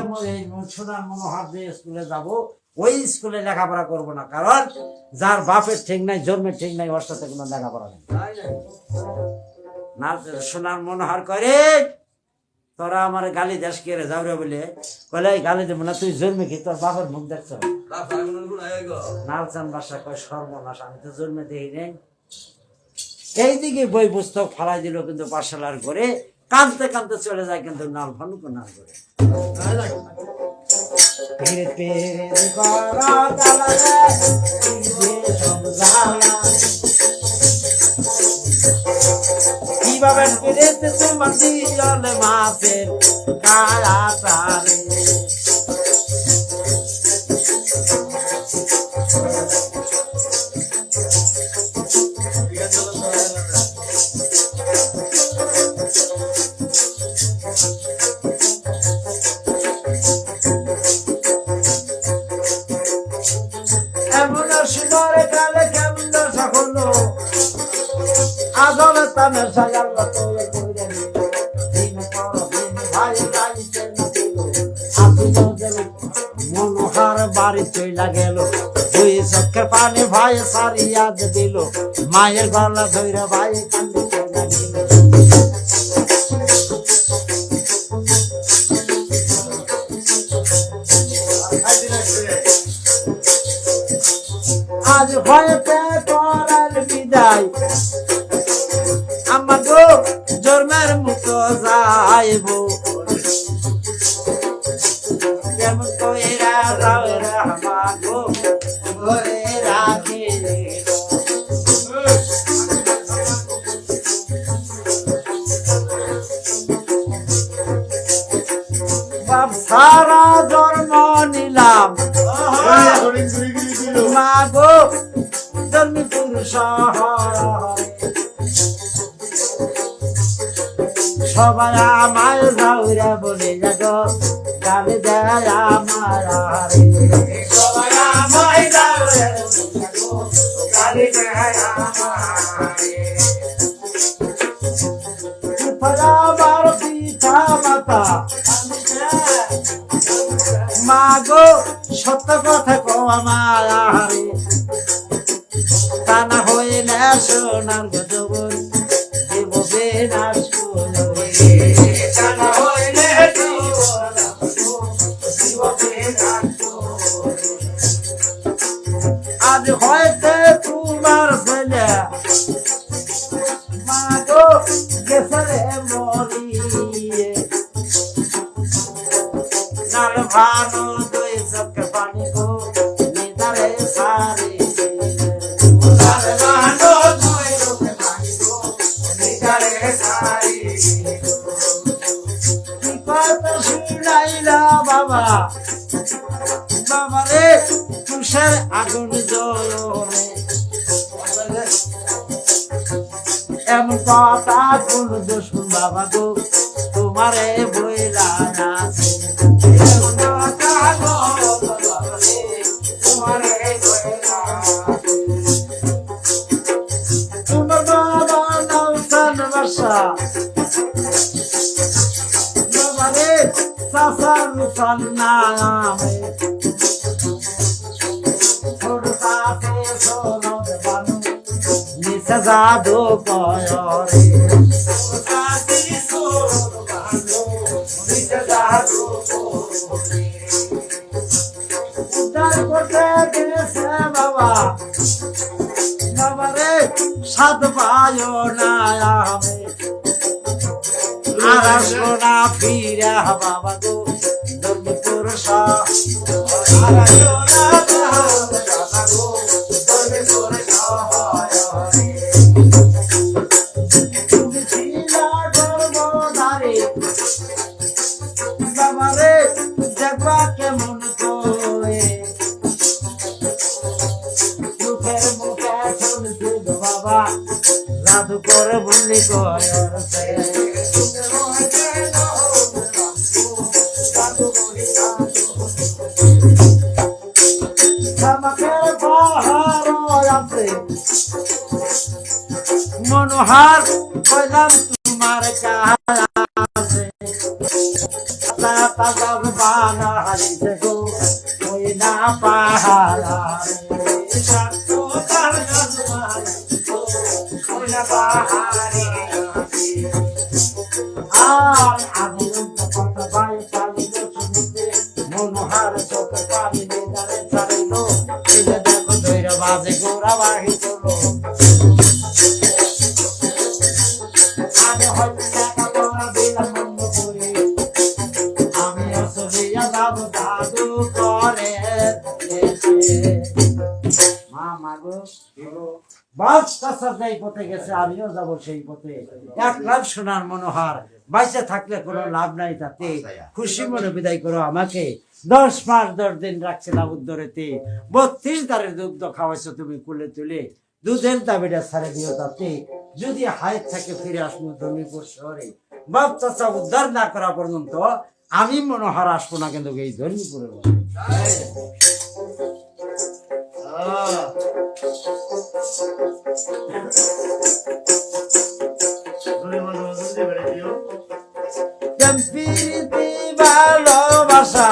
সোনার মনোহর দিয়ে স্কুলে যাব, ওই স্কুলে লেখাপড়া করব না, কারণ যার বাপের ঠিক নাই জন্মের ঠিক নাই ওর সাথে কোনো লেখাপড়া নেই। না সোনার মনোহর করে তোরা আমার গালি দেশ কেড়ে যাও রে বলে কলে গালি দেবো না, তুই জন্মে কি তোর বাপের মুখ দেখছ? নালচান বাদশা কয় সর্বনাশ, আমি তো জন্মে দেখি নেই। এইদিকে বই পুস্তক ফালাই দিল, কিন্তু পাঠশালার ঘরে কাঁদতে কাঁদতে চলে যায়, কিন্তু নাল ভানুকন্যার ঘরে। কিভাবে পেরেছে তোমার দিলে মাছের কায়াটারে, এমন সুন্দর কালে কেমন দশা হলো আদমে চইলা গেল দুই চোখের পানি ভাই সারিয়া দিল মায়ের গলা ধইরা ভাই কান্দি চইলা গেল আজ ভয়তে করার বিদায় আমার গো জন্মের মতো যাইব কেমন কইরা যাও রে আমার গো ঘরে রাখি বাপ সারা জন্ম নিলাম মা গো জন্মপুর শহরে সবাই আমায় যাওরা বলে যাগো গালে দেয় আমার সবাই আমায় যাওরা গালে দেয় আমার পিতা মাতা মা গো সত্য কথা কো আমার তা না হইলে সোনার গজবন দেব বেনাশ তা না হইলে আজ হয়তো তোমার ছেলে মা গো গেছে মরিয়ে নাল ভানো দুই চোখে পানি গো নিদারে সারি নাল ভানো দুই চোখে পানি গো নিদারে সারি কি কথা শুনাইলা বাবা বাবা রে তুষার আগুন জ্বলে এমন কথা কোন দোষ বাবা গো তোমারে বইলা না তোমার বাবা নাম বাসা বাবা রে চাষার নামে ছোট চাষে সোনদ বানু নিশা জাদু পয়রে উদ্ধার করতে গেছে বাবা বাবা রে সাত পায় না আমি আর আসবো না ফিরা বাবা গো জন্মপুর আর আসবো না বাবা গো জন্মপুর তুমি ছিলা গর্ভধারী বাবা রে দেখবা কেমন করে মুখের মুখে শুনছি গো বাবা জাদু করে বললি কয়ছে আমাকের পাহাড় আছে মনোহার কইলাম তোমার কাছে বানা হারিতে গো ওই না পাহাড়া আর আমি কথা ভাই পালিল শুনতে মনোহার চোখে পানি নেদারে চালিল এই যে দেখো ধৈর্য বাজে গোড়া বাহি চলো আমি হয়তো টাকা পড়া দিলাম বন্ধ করে আমি অসলিয়া যাব দাদু করে মা গো বাস চাষা যেই পথে গেছে আমিও যাব সেই পথে এক লাখ সোনার মনোহার বাইসে থাকলে কোনো লাভ নাই তাতে খুশি মনে বিদায় করো আমাকে 10 মাস 10 দিন রাখছিলাম উদ্দরেতে 32 দারের দুগ্ধ খাওয়াইছো তুমি কুলে তুলে দুধের দাবিটা ছাড়ে দিও তাতে যদি হায়াত থাকে ফিরে আসবো ধর্মীপুর শহরে বাপ চাচা উদ্ধার না করা পর্যন্ত আমি মনোহার আসবো না কিন্তু এই ধর্মীপুরের ভালোবাসা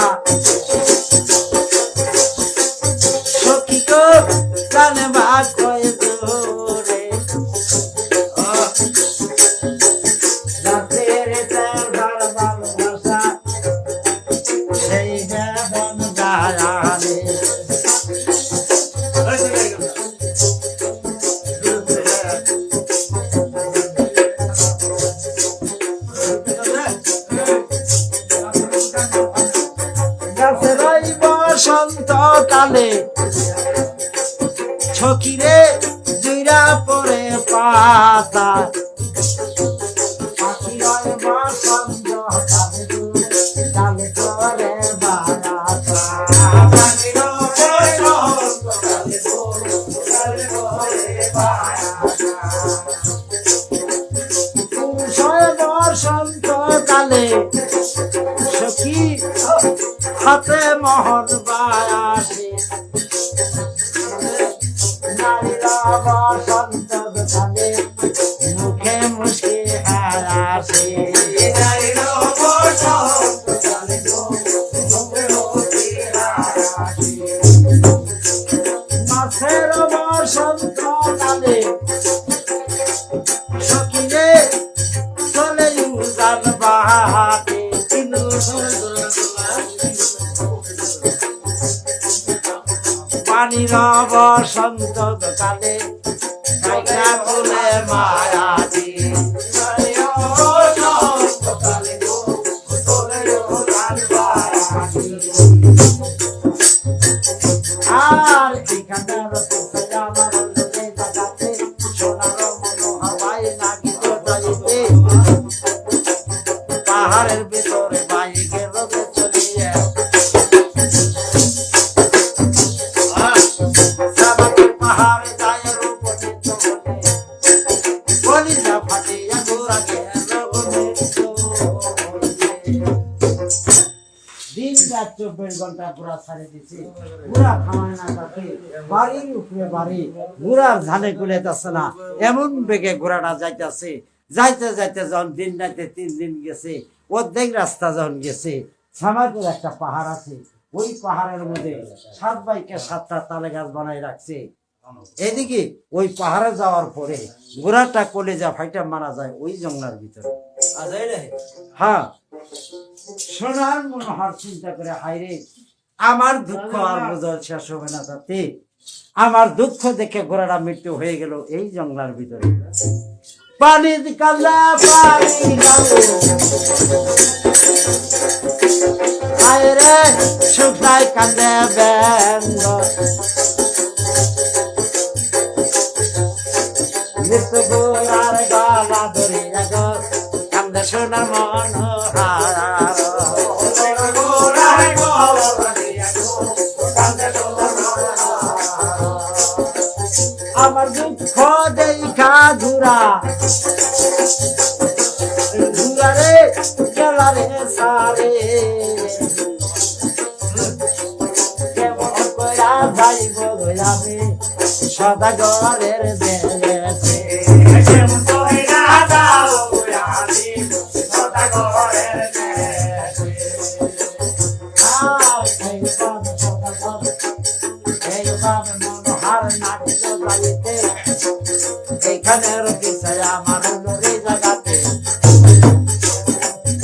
ডালে করে বারাসা পানির বসন্ত কালে ডালে করে বারাসা পুষয় বসন্ত কালে সখী হাতে মোহন বায়াসে নারীরা বসন্ত কালে মুখে মুখে হাসে পানির বসন্ত কালে মুখে মুখে হাসি মাছের বসন্ত কালে সখিরে চলে উজান বাহাতে পানির বসন্ত কালে জায়গা বলে মায়াদি পানির বসন্ত কালে চলে উজান বাহাতি আর এখানের আমার জায়গাতে সোনার মনোহাওয়ায় নাগিত যাইতে পাহাড়ের ভিতরে বাই গেল চলিয়ে পাহাড়ে যায় রূপনিত কলিজা ফাটিয়া গোরা গেল দিন রাত 24 ঘন্টা পুরা ছাড়ে দিছি পুরা খাওয়ায় না তাকে বাড়ির উপরে বাড়ি ঘোড়ার ধানে কুলেতেছে না এমন বেগে ঘোড়াটা যাইতেছে যাইতে যাইতে যখন দিন রাতে 3 দিন গেছে অর্ধেক রাস্তা যখন গেছে সামাজের একটা পাহাড় আছে ওই পাহাড়ের মধ্যে 7 বাইকে 7টা তালে গাছ বানাই রাখছে এদিকে ওই পাহাড়ে যাওয়ার পরে ঘোড়াটা কলেজা ফাইটা মারা যায় ওই জঙ্গলার ভিতরে হ্যাঁ সোনার মনোহর চিন্তা করে হাইরে আমার দুঃখ আর বোঝার শেষ হবে না তাতে আমার দুঃখ দেখে ঘোড়াটা মৃত্যু হয়ে গেল এই জঙ্গলার ভিতরে পানি কান্দা পানি হায়রে শুকায় কান্দে ব্যঙ্গ মৃত্যু গোড়ার গলা ধরে কান্দে সোনার মনোহর আমার দুঃখ দেখা ধুরা ধুরারে গেলারে সারে কেমন কইরা যাইব আমি সদাগরের দেশে কেমন কইরা যাও আমি সদাগরের দেশে মনোহার নাচিত যাইতে এইখানের বিষয় আমার লড়ে জাগাতে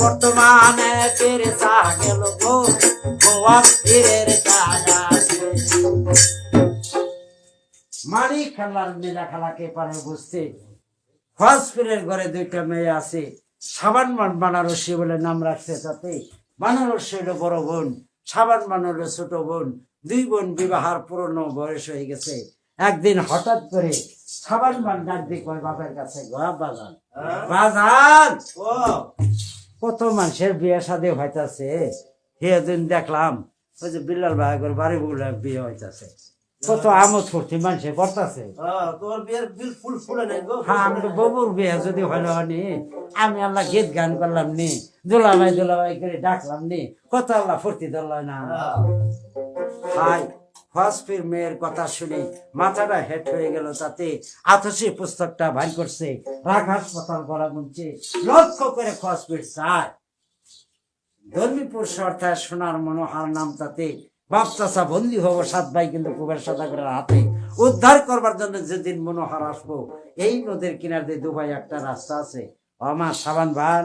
বর্তমানে ফিরে চা গেল গো গোয়া ফিরের কাজা মারি খেলার মেলা খেলাকে পারে বুঝতে ফসফিরের ঘরে 2টা মেয়ে আছে সাবান বানারসি বলে নাম রাখছে তাতে বানারসি হলো বড় বোন সাবান হলো ছোট বোন 2 বোন বিবাহের পুরনো বয়স হয়ে গেছে একদিন হঠাৎ করে সাবান ডাক দিয়ে কয় বাপের কাছে বাজান বাজান ও কত মানুষের বিয়ে শাদী হইতাছে সেদিন দেখলাম ওই যে বিল্লাল ভাইয়ের বাড়ি বলে বিয়ে হইতাছে কত আমোদ ফুর্তি মানুষে করতেছে তোর বিয়ের বিল ফুল ফুলে নাই গো হ্যাঁ আমি তো ববুর বিয়ে যদি হলো নি আমি আল্লাহ গীত গান করলাম নি দোলাভাই করে ডাকলাম নি কত আল্লাহ ফুর্তি ধরল না হাই ফসফির মেয়ের কথা শুনে মাথাটা হেট হয়ে গেল তাতে আতসী পুস্তকটা ভাই করছে রাগ হাসপাতাল করা গুনছে লক্ষ্য করে ফসফির চায় ধর্মীপুর সরকার সোনার মনোহার নাম তাতে বাপ চাচা বন্দি হবো 7 ভাই কিন্তু কুবের সদাগরের হাতে উদ্ধার করবার জন্য যেদিন মনোহার আসবো এই নদীর কিনার দিয়ে 2 ভাই একটা রাস্তা আছে আমার সাবান ভান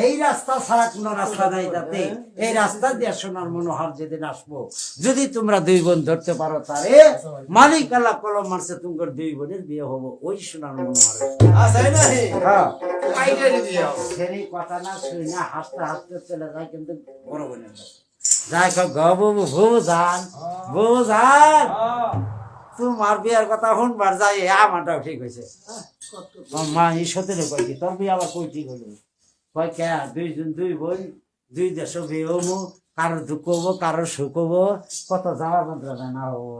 এই রাস্তা ছাড়া কোন রাস্তা নাই তাতে এই রাস্তা দিয়ে সোনার মনোহার যেদিন আসবো যদি তোমরা 2 বোন ধরতে পারো তারে মালিক আল্লাহ কলম মারছে তোমার 2 বোনের বিয়ে হবো ওই সোনার মনোহার হ্যাঁ সেই কথা না শুই না হাসতে হাসতে চলে যায় কিন্তু বড় বোনের যাই বাবু বুঝান তোমার বিয়ার কথা শুনবার যাই আমারটাও ঠিক হয়েছে মা এই সতেরো কয়েছি তোর বিয়ে আবার কই ঠিক হলো কয় কে দুইজন দুই বোন দুই দেশ বিয়ে হবো, কারো দুঃখ হবো কারো সুখ হবো, কত যাওয়ার মন্ত্রণা না হবো।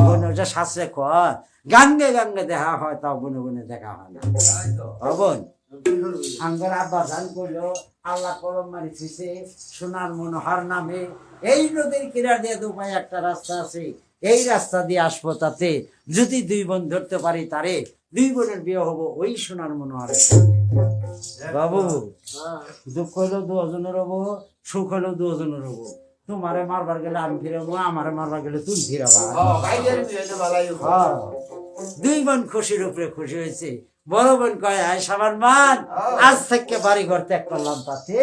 বোন ওটা শাস্ত্রে কয় গাঙ্গে গাঙ্গে দেখা হয়, তাও বনে বনে দেখা হয় না। বোন আঙ্গর আব্বা ধান করলো আল্লাহ কলম মারিছে সোনার মনোহর নামে, এই নদীর কিনার দিয়ে দুপায় একটা রাস্তা আছে, এই রাস্তা দিয়ে আসবো, তাতে যদি দুই বোন ধরতে পারি তারে দুই বোনের বিয়ে হবো ওই সোনার মনোহরের সঙ্গে। বাবু দুঃখ হইলো দুজনের হবো, সুখ হইলো দুজনের হবো। তোমারে মারবার গেলে আমি ফিরাবো, আমারে মারবার গেলে তুমি ফিরাবা। দুই বোন খুশির উপরে খুশি হয়েছে। বড় বোন কয় আয় সাবান মান, আজ থেকে বাড়ি ঘর ত্যাগ করলাম, তাতে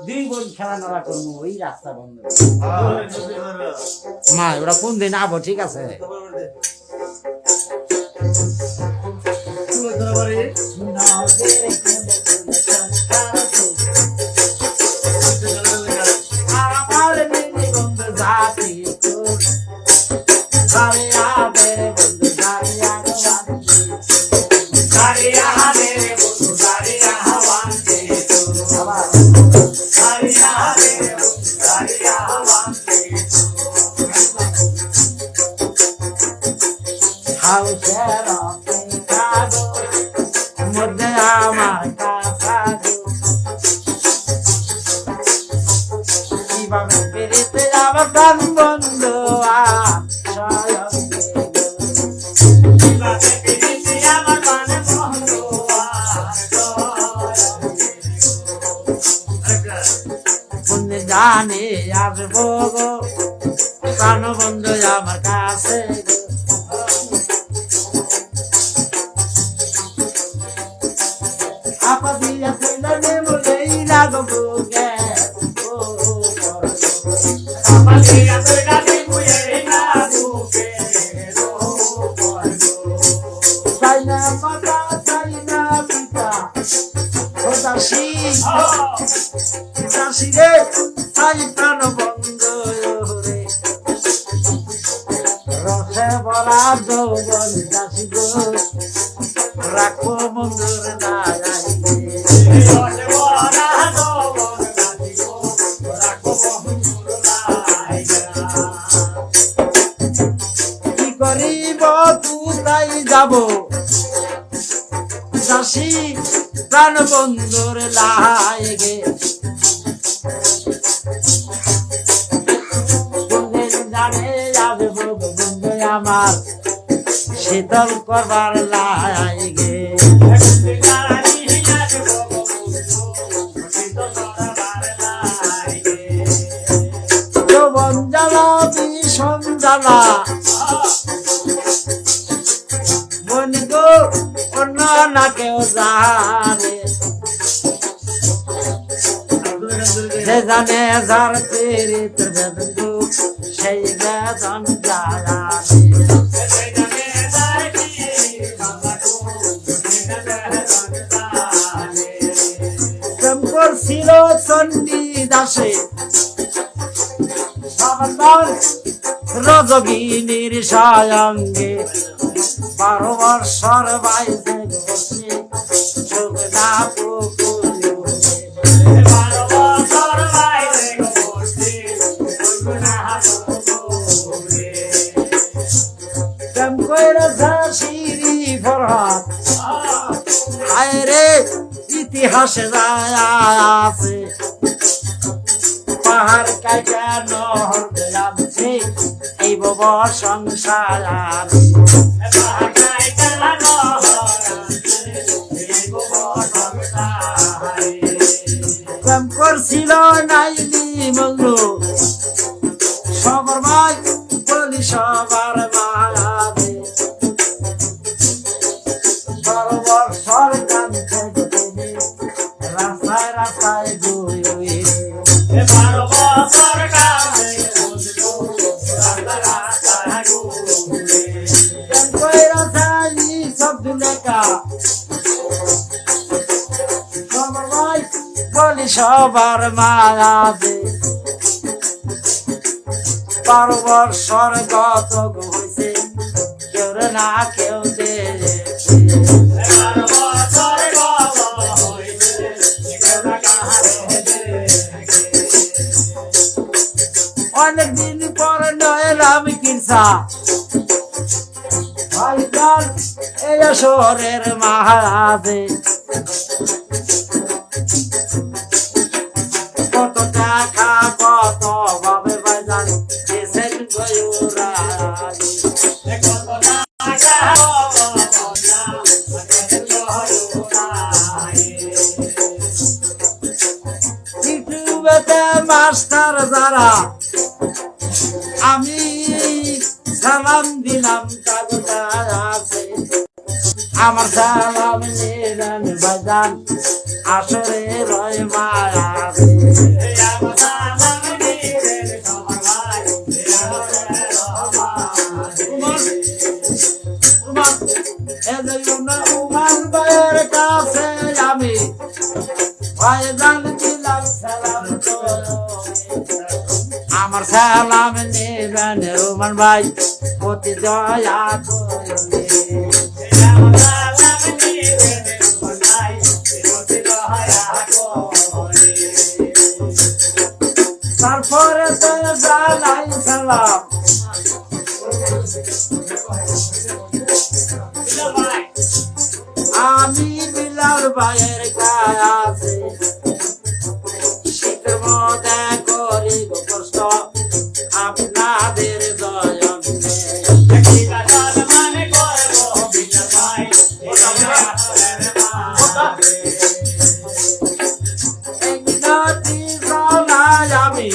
দুই বোন খেলা নাড়া করবো ওই রাস্তা বন্ধ। মা ওরা কোন দিন আবো, ঠিক আছে? আমার মিনি বন্ধু জাতি মধ্যে আমার কাছা কিভাবে পেরেতে আমার প্রাণ বন্ধু জানে আসবো গো প্রাণ বন্ধু আমার কাছে। আপা দিয়া তুলনে বলেই না গো গে আপা দিয়া তুলনে বলেই না গো গে তাই না মাতা তাই না পিতা ও দাসী দাসী রে তাই প্রাণ বন্ধু রে রসে বলা যৌবন দাসী গো রাখো বন্ধুর দায় কি করিব তুই যাব দাসী প্রাণ বন্ধুর লাগে জানে যাবে বন্ধু আমার শীতল করবার লাগে যৌবন জ্বালা ভীষণ জ্বালা মন গো অন্য না কেউ জানে, যে জানে যার পীড়িত বেদন সেই বেদন জানে। ছিল চণ্ডী দাসে রজগিনীর সঙ্গে 12 বৎসর বাইসে বসে শুকনা পুকুরে প্রেম কইরা শিরি ফরহাদ হায় রে ইতিহাসে যায় আছে পাহাড় কাটা নহর যাচ্ছে এই বব সংসার প্রেম করছিল নাইলি মঙ্গল সবার ভাই বলি সবার মায়াবে 12 বৎসর কাঁদছে রাস্তায় রাস্তায় দুই বলি সবার মায়া দে 12 বৎসর গত হয়েছে কেউ না কেউ দেখে অনেকদিন পরে নয়লাম কিনসা ভাইজান এই শহরের মাহাদে কত টাকা কত ভাবে ভাইজান দেশের গয়ুরাজি ইউটিউবেতে মাস্টার যারা আমি সালাম দিলাম কাগজা আছে আমার সালাম নিলেন বাজান আসরে রয় মায়া উমান ভাইয়ের কাছে আমি ভাইজান দিলাম সালাম আমার সালাম নেবেন রোমান ভাই অতি দয়া করে তারপরে তো জানাই সালাম আমি বিলাল ভাইয়ের কাছে শীতের মধ্যে করি গো কষ্ট আপনাদের আমি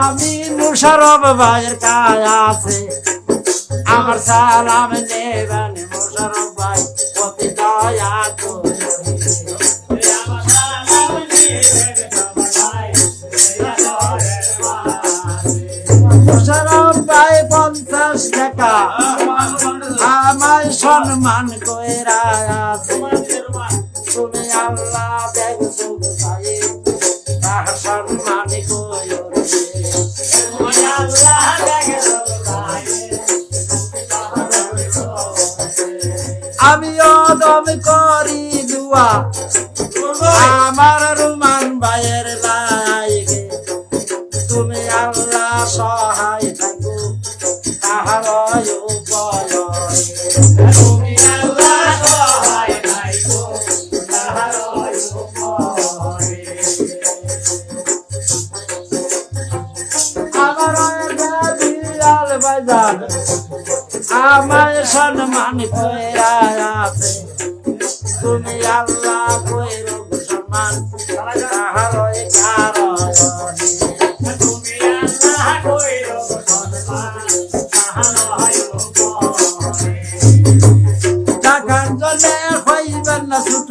আমি মুশারফ ভাইয়ের কাছে আমার সালাম নেবেন মুশারফ ভাই অতি দয়া করে মুশারফ ভাই 50 টাকা আমায় সম্মান কইরা তুমি আল্লাহ দেখছো ভাই তার সম্মান কইরা আমিও দম করি দুয়া আমার রুমান ভাইয়ের লাইগে তুমি আল্লাহ সহায় থাকো তাহার উপায় তুমি আল্লাহ সহায় থাকো তাহার উপায় আমার বিলাল ভাইজান আমায় সম্মান কইরা আছে তুমি আল্লাহ কইরো সম্মান তাহার কারণে তুমি আল্লাহ কইরো সম্মান তাহার টাকার জন্য হইবেন না ছোট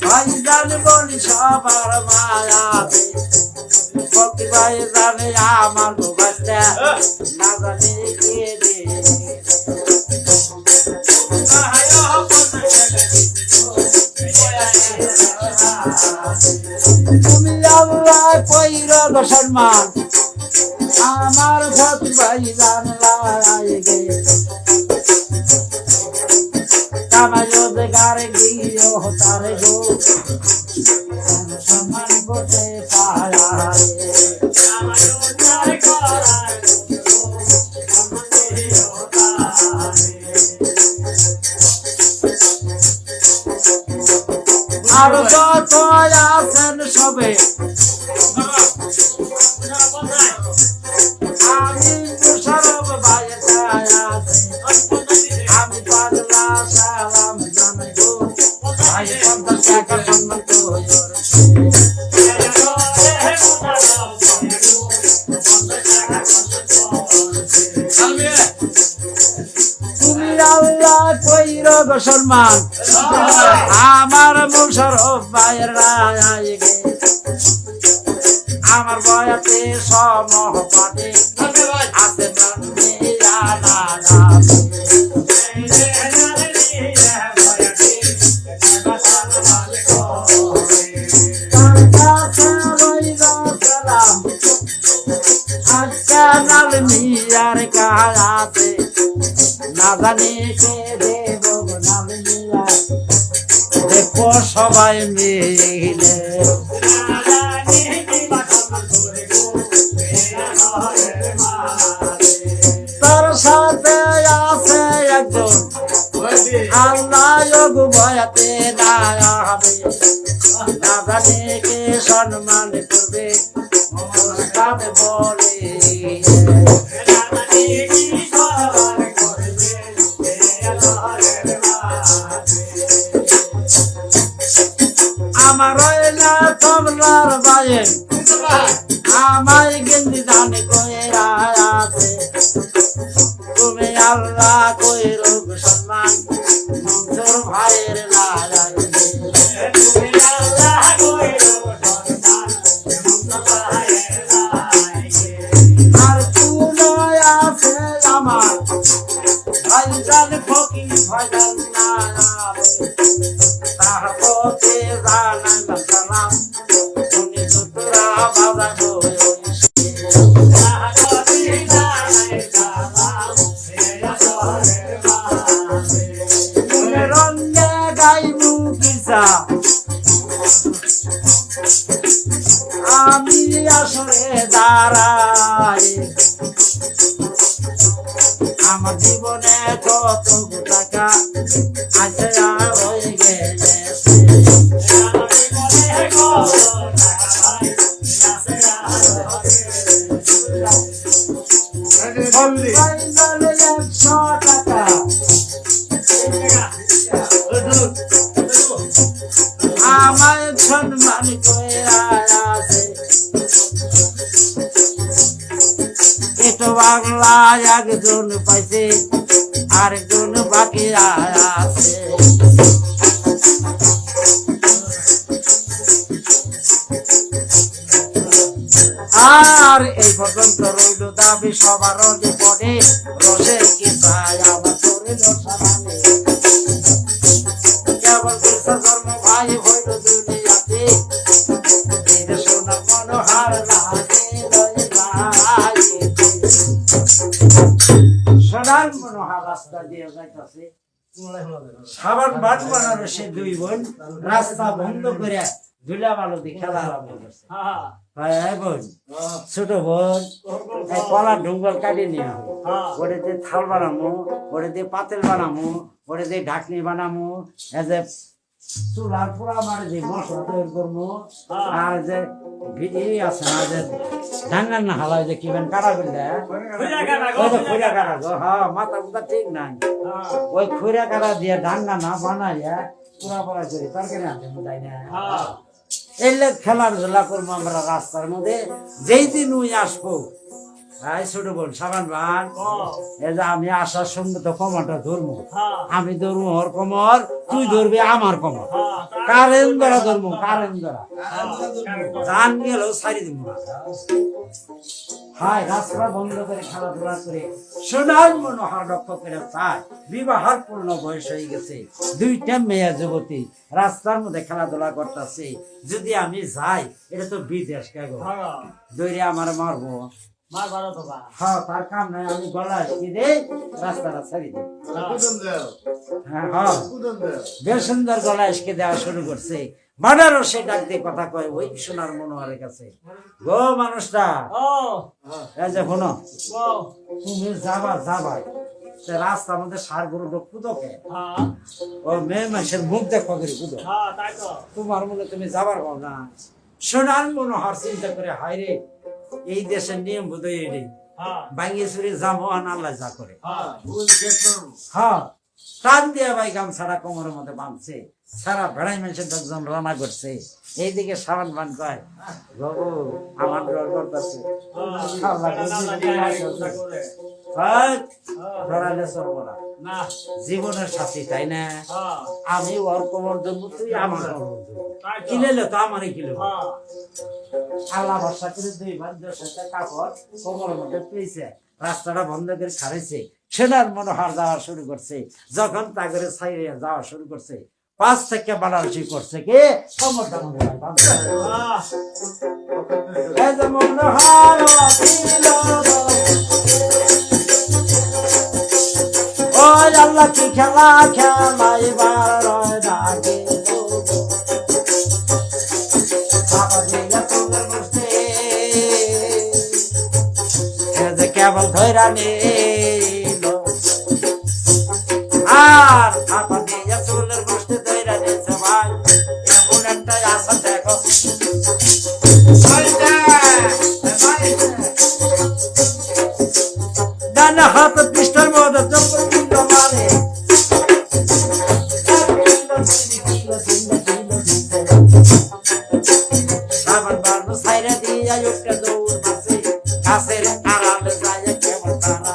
ভাইজান বলি সবার মায়া ভক্তি ভাই জানে আমার বাচ্চা না জানি কে দে তুমি আল্লাহ কইরা গো সম্মান আমার ভক্তি ভাই জানলাই গে কামায়ো দে গারে গিয়ে তারে গো সম্মান করতে পারা আর যত আছেন সবে আমি মুশারফ ভাইয়ের কাছে আমি পাগলা সালাম জানাই গো ভাই 50 টাকা সম্মান কইরা তুমি আল্লাহ কইরো গো সম্মান আমার মুশারফ ভাইয়ের রায়গে আমার বয়াতে সমহপাতে আছে প্রাণে জানা আজকাল মিয়ার কাছে না জানি কে দেব নাম নিয়া দেখো সবাই মিলে তার সাথে আছে একজন আল্লাহ ভয়াতে না হবে না জানি কে সম্মান করবে তবে বলে আমার না কমলার বাইন আমায় গেন্দি দান কইরা আছে তুমি আল্লাহ কইরো সম্মান মঞ্জুর ভাইয়ের লালা তুমি আল্লাহ কইরো সম্মান মঞ্জুর ভাইয়ের লালা আর তুমি আছে আমার ভাইজান ফকির ভাইজান না তাহতে জানান সালাম তুমি তোরা বাজাবো রঙে গাইবু কিসা আমি আসলে দাঁড়াই আমার জীবনে কত টাকা আছে আর হয়ে গেছে একশো টাকা আমায় সম্মান কইরা আছে পেটো বাংলা একজন পাইছে আরেকজন বাকি আছে আর এই পর্যন্ত রইল দাবি সবার পড়ে রসে কি চাই আমার শরীর সামানে কেবল কৃষ্ণ ধর্ম ভাই হইল দুনিয়াতে সোনা মনোহার লাগে সোনার মনোহার রাস্তা দিয়ে যাইতেছে সাবান বাট বানানো সে দুই বোন রাস্তা বন্ধ করে ধুলা বালু দিয়ে খেলা আরম্ভ করছে বোন ছোট বোন কলা ডুঙ্গল কাটিয়ে নিয়ে ওরে দিয়ে থাল বানামো ওরে দিয়ে পাতেল বানামো ওরে দিয়ে ঢাকনি বানামো এই যে চুলার পোড়া মারে যে মশলা তৈরি করবো আর যে ভিড়ি আছে না যে ডাঙ্গার না হালায় যে কিবেন কাটা করলে খুঁড়া কাটা গো হ্যাঁ মাথা মুথা ঠিক নাই ওই খুঁড়া কাটা দিয়ে ডাঙ্গা না বানাইয়া পোড়া পোড়া করি তরকারি আনতে তাই না এলে খেলার ঝোলা করবো আমরা রাস্তার মধ্যে যেই দিন উই আসবো ছোট বোন সাবান বান এই যে আমি আসার সঙ্গে তো কমরটা ধরবো আমি ধরবো ওর কমর তুই ধরবি আমার কমর কারেন্ট ধরা ধরবো কারেন্ট ধরা জান গেল সারি দিব হায় রাস্তা বন্ধ করে খেলাধুলা করে সোনার মনোহার লক্ষ্য করে চায় বিবাহের পূর্ণ বয়স হয়ে গেছে দুইটা মেয়ে যুবতী রাস্তার মধ্যে খেলাধুলা করতেছে যদি আমি যাই এটা তো বিদেশ কেগো দৈরে আমার মারবো হ্যাঁ তার কাম নাই আমি গলায় দে রাস্তাটা ছাড়ি দে হ্যাঁ বেশ সুন্দর গলায় এসকে দেওয়া শুরু করছে বাড়ারও সে ডাক দিয়ে কথা কয় ওই সোনার মনোহরের কাছে গো মানুষটা এই যে শোনো তুমি যাবা রাস্তার মধ্যে সার গরু কুদকে ও মেয়ে মানুষের মুখ দেখো করে কুদো তোমার মনে তুমি যাবার পাও না সোনার মনোহর চিন্তা করে হায় রে এই দেশের নিয়ম বোধহয় এটাই ভাঙ্গি চুরি যাবো আল্লাহ যা করে হ্যাঁ টান দিয়া ভাই গামছাড়া কোমরের মধ্যে বাঁধছে সারা ভেড়াই মানুষের দশজন রান্না করছে এইদিকে সাবান বান কয় বাবু আমার ডর করতেছে জীবনের সাথী তাই না আমি ওর কোমর ধরবো তুই আমার কোমর ধরবো কিনেলে তো আমারই কিলো আল্লাহ ভরসা করে 2 বার 10 কাপড় কোমরের মধ্যে পেয়েছে রাস্তাটা বন্ধ করে খারাইছে সেনার মনোহার যাওয়া শুরু করছে যখন তাগরে ছাইরে যাওয়া শুরু করছে 5 থেকে বাড়াবাড়ি করছে কে কোমরটা মনোহার হয় আল্লাহ কি খেলা খেলাইবার রয় ডাকে কেবল ধৈরা নিল আর থাপা দিয়ে চুলের গোষ্ঠী ধৈরা নিয়েছে ভাই এমন একটা আশা দেখো ডানা হাত পৃষ্ঠার মধ্যে চপ্পল কিনল মারে সাবান বানো সাইরা দিয়া একটা দৌড় মাসে গাছের আড়ালে যায় কেমন তারা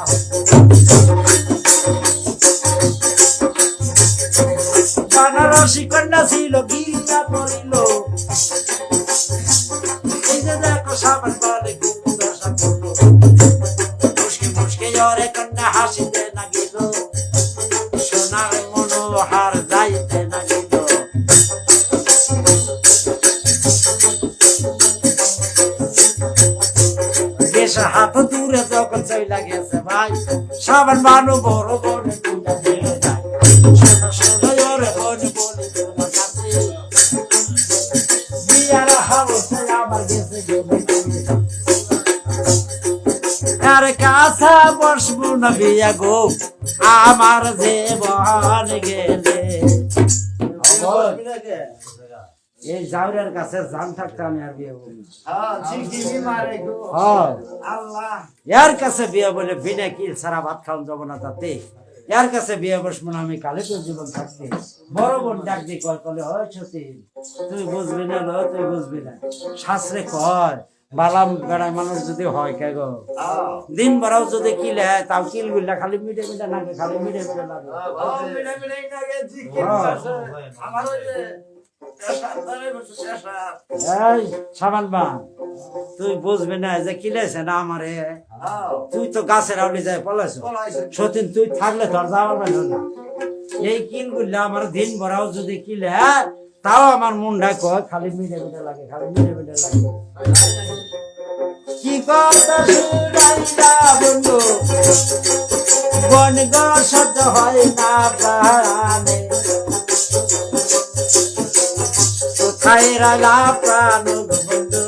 বানারসি কন্যা ছিল গিরিয়া পড়িল এই যে দেখো সাবান বলে দশা করলো মুশকে মুশকে জরে কন্যা হাসিতে লাগিল সোনার মনোহার যাইতে লাগিল হাত দূরে যখন চইলা গেছে ভাই সাবান বানু বড় বড় তুলে দিয়ে যায় শোনো শোনো ওরে বলে বলে তোমার কাছে বিয়ার হাওসে আমার গেছে আর কাছে বসবো না বিয়া গো আমার জীবন গেলে এই জাউরের কাছে জান থাকতে আমি আর বিয়ে বলি এর কাছে বিয়ে বলে বিনা কি সারা ভাত খাওয়া যাবো না তাতে এর কাছে বিয়ে বসবো না আমি কালে তোর জীবন থাকতে বড় বোন ডাক দিয়ে কল করলে হয় সত্যি তুই বুঝবি না লো তুই বুঝবি না শাস্ত্রে কয় বালাম বেড়ায় মানুষ যদি হয় কে গো দিন বড়াও যদি কিলে হয় তাও কিল গুলা খালি মিটে মিটে লাগে খালি মিটে মিটে লাগে সাবান বান তুই বুঝবি না যে কিলেছে না আমারে তুই তো গাছের আউলি যায় পলাইছ সতীন তুই থাকলে তোর যাওয়া পারল না এই কিল গুলা আমার দিন ভরাও যদি কিলে তাও আমার মুন্ডা কয় খালি মিটে মিটে লাগে খালি মিটে মিটে লাগে কি কথা শুনাইলা বন্ধু বন গো সহ্য হয় না প্রাণে কোথায় রাগা প্রাণ বন্ধু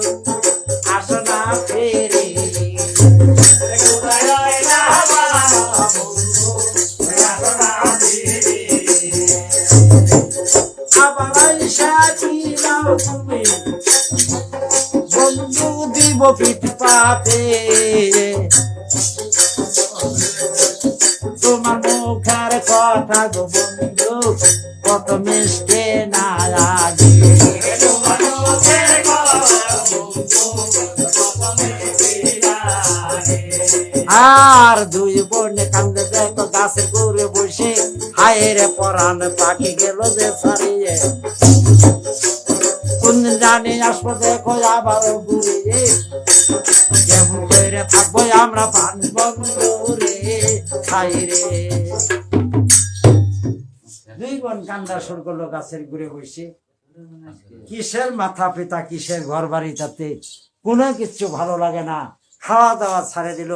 আসনা ফেরে আবার সাথী নাও তুমি বন্ধু দিব পিঠ পাতে তোমার মুখের কথা গো বন্ধু কত মিষ্টি না লাগে আর দুই বোনে কান্দে দেখো গাছের গুড়ে বসে হায়ের পরাণ পাখি গেল যে ছাড়িয়ে কোন জানি আসবো দেখো আবার ঘুরিয়ে কেমন করে থাকবো আমরা পান বন্ধু রে খাই রে দুই বোন কান্দা শুরু করলো গাছের ঘুরে বসে কিসের মাথা পিতা কিসের ঘর বাড়ি তাতে কোনো কিছু ভালো লাগে না খাওয়া দাওয়া ছাড়ে দিল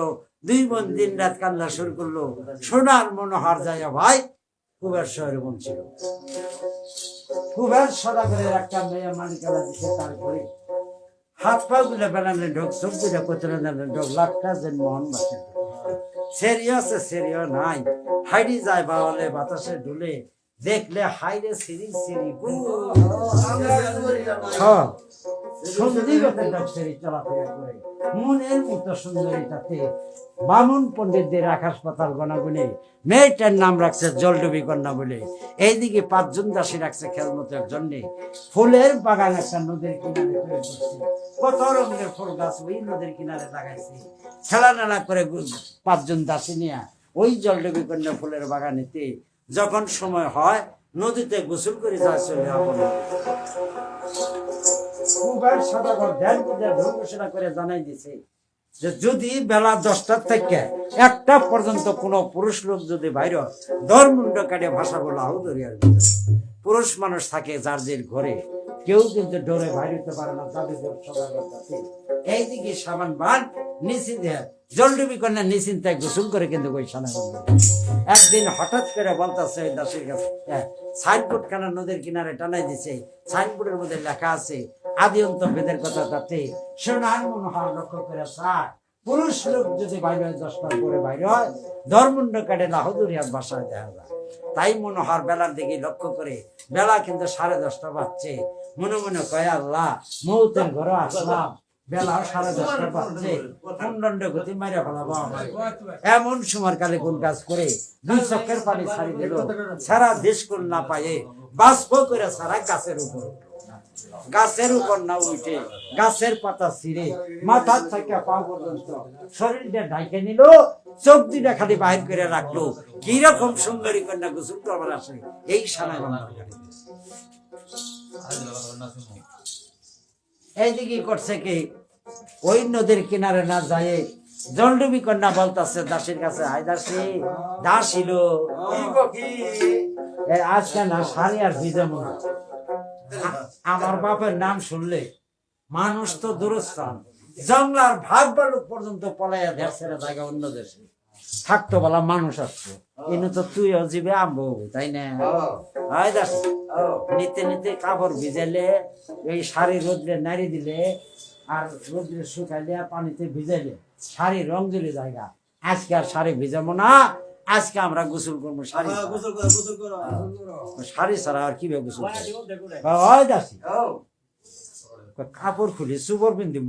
দুই বোন দিন রাত কান্না শুরু করলো সোনার মনোহার যায় ভাই কুবের শহরে বোন ছিল কুবের সদাগরের একটা মেয়ে মালিকালা দিছে তারপরে হাত পা গুলো বেলানে ঢোক চোখ গুলো কোতরে ঢোক লাখটা যে মোহন বাসে সেরিও আছে সেরিও নাই হাইডি যায় বাওয়ালে বাতাসে ঢুলে দেখলে হাইরে সিরি সিরি চলাফেরা করে মনের মতো সুন্দরীটাতে বামুন পণ্ডিতদের আকাশ পাতাল গণাগুনে মেয়েটার নাম রাখছে জলডুবি কন্যা বলে এইদিকে 5 জন দাসী রাখছে খেলমতের জন্য ফুলের বাগান একটা নদীর কিনারে তৈরি করছে কত রঙের ফুল গাছ ওই নদীর কিনারে লাগাইছে খেলা নালা করে 5 জন দাসী নিয়ে ওই জলডুবি কন্যা ফুলের বাগানেতে যখন সময় হয় নদীতে গোসল করে যায় চলে আপন ঘোষণা করে জানাই দিছে যে যদি বেলা 10টা থেকে 1টা পর্যন্ত কোন পুরুষ লোক যদি বাইরে দরমুন্ড কাটে ভাষা বলা দরিয়ার ভিতরে পুরুষ মানুষ থাকে যার যে ঘরে কেউ কিন্তু ডরে বাইরে হতে পারে না যাদের এইদিকে সাবান বান নিশ্চিন্তে জলডুবি কন্যা নিশ্চিন্তায় গোসল করে কিন্তু ওই সানা একদিন হঠাৎ করে বলতেছে ওই দাসের কাছে সাইনবোর্ড খানা নদীর কিনারে টানাই দিছে, সাইনবোর্ডের মধ্যে লেখা আছে আদি অন্ত ভেদের কথা, তাতে সোনার মনোহর লক্ষ্য করে স্যার পুরুষ লোক যদি বাইরে হয় 10টার পরে বাইরে হয় ধর্মুণ্ড কাটে লাহদুরিয়ার বাসায় দেখা যায়। তাই মনোহর বেলার দিকে লক্ষ্য করে, বেলা কিন্তু 10:30 বাজছে, মনে মনে কয় আল্লাহ মৌতের ঘরে আসলাম, বেলা 10:30 বাজছে, কুণ্ডণ্ড গতি মারে ফেলাবো আমার। এমন সময় কালে কোন কাজ করে 2 চোখের পানি ছাড়ি দিল, সারা দেশ কোন না পায়ে বাষ্প করে সারা গাছের উপর উঠলো। গাছের উপর না উঠে গাছের পাতা ছিঁড়ে মাথার থেকে পা পর্যন্ত শরীরটা ঢাকে নিল, চোখ দুটা খালি বাহির করে রাখলো। কিরকম সুন্দরী কন্যা গোসল করবার আসে এই সানা এইদিকে করছে কি ওই নদীর কিনারে না যায় জলডুবি কন্যা বলতেছে দাসীর কাছে, হাই দাসী দাসিল আজকে না শাড়ি আর ভিজাবো না। আমার বাপের নাম শুনলে মানুষ তো দূরস্থান জঙ্গলার ভাগ বালুক পর্যন্ত পলাইয়া দেশের জায়গা অন্য দেশে থাকতো বলা মানুষ আসছে, এনে তো তুইও জীবে আম্ব হবি তাই না? হয় দাস নিতে নিতে কাপড় ভিজাইলে এই শাড়ি রোদ্রে নাড়ি দিলে আর রোদ্রে শুকাইলে পানিতে ভিজাইলে শাড়ি রং দিলে জায়গা। আজকে আর শাড়ি ভিজাবো না, আজকে আমরা গোসল করবো শাড়ি শাড়ি ছাড়া আর কি গোসল দাসি কাপড় খুলে সুবর পিন দিব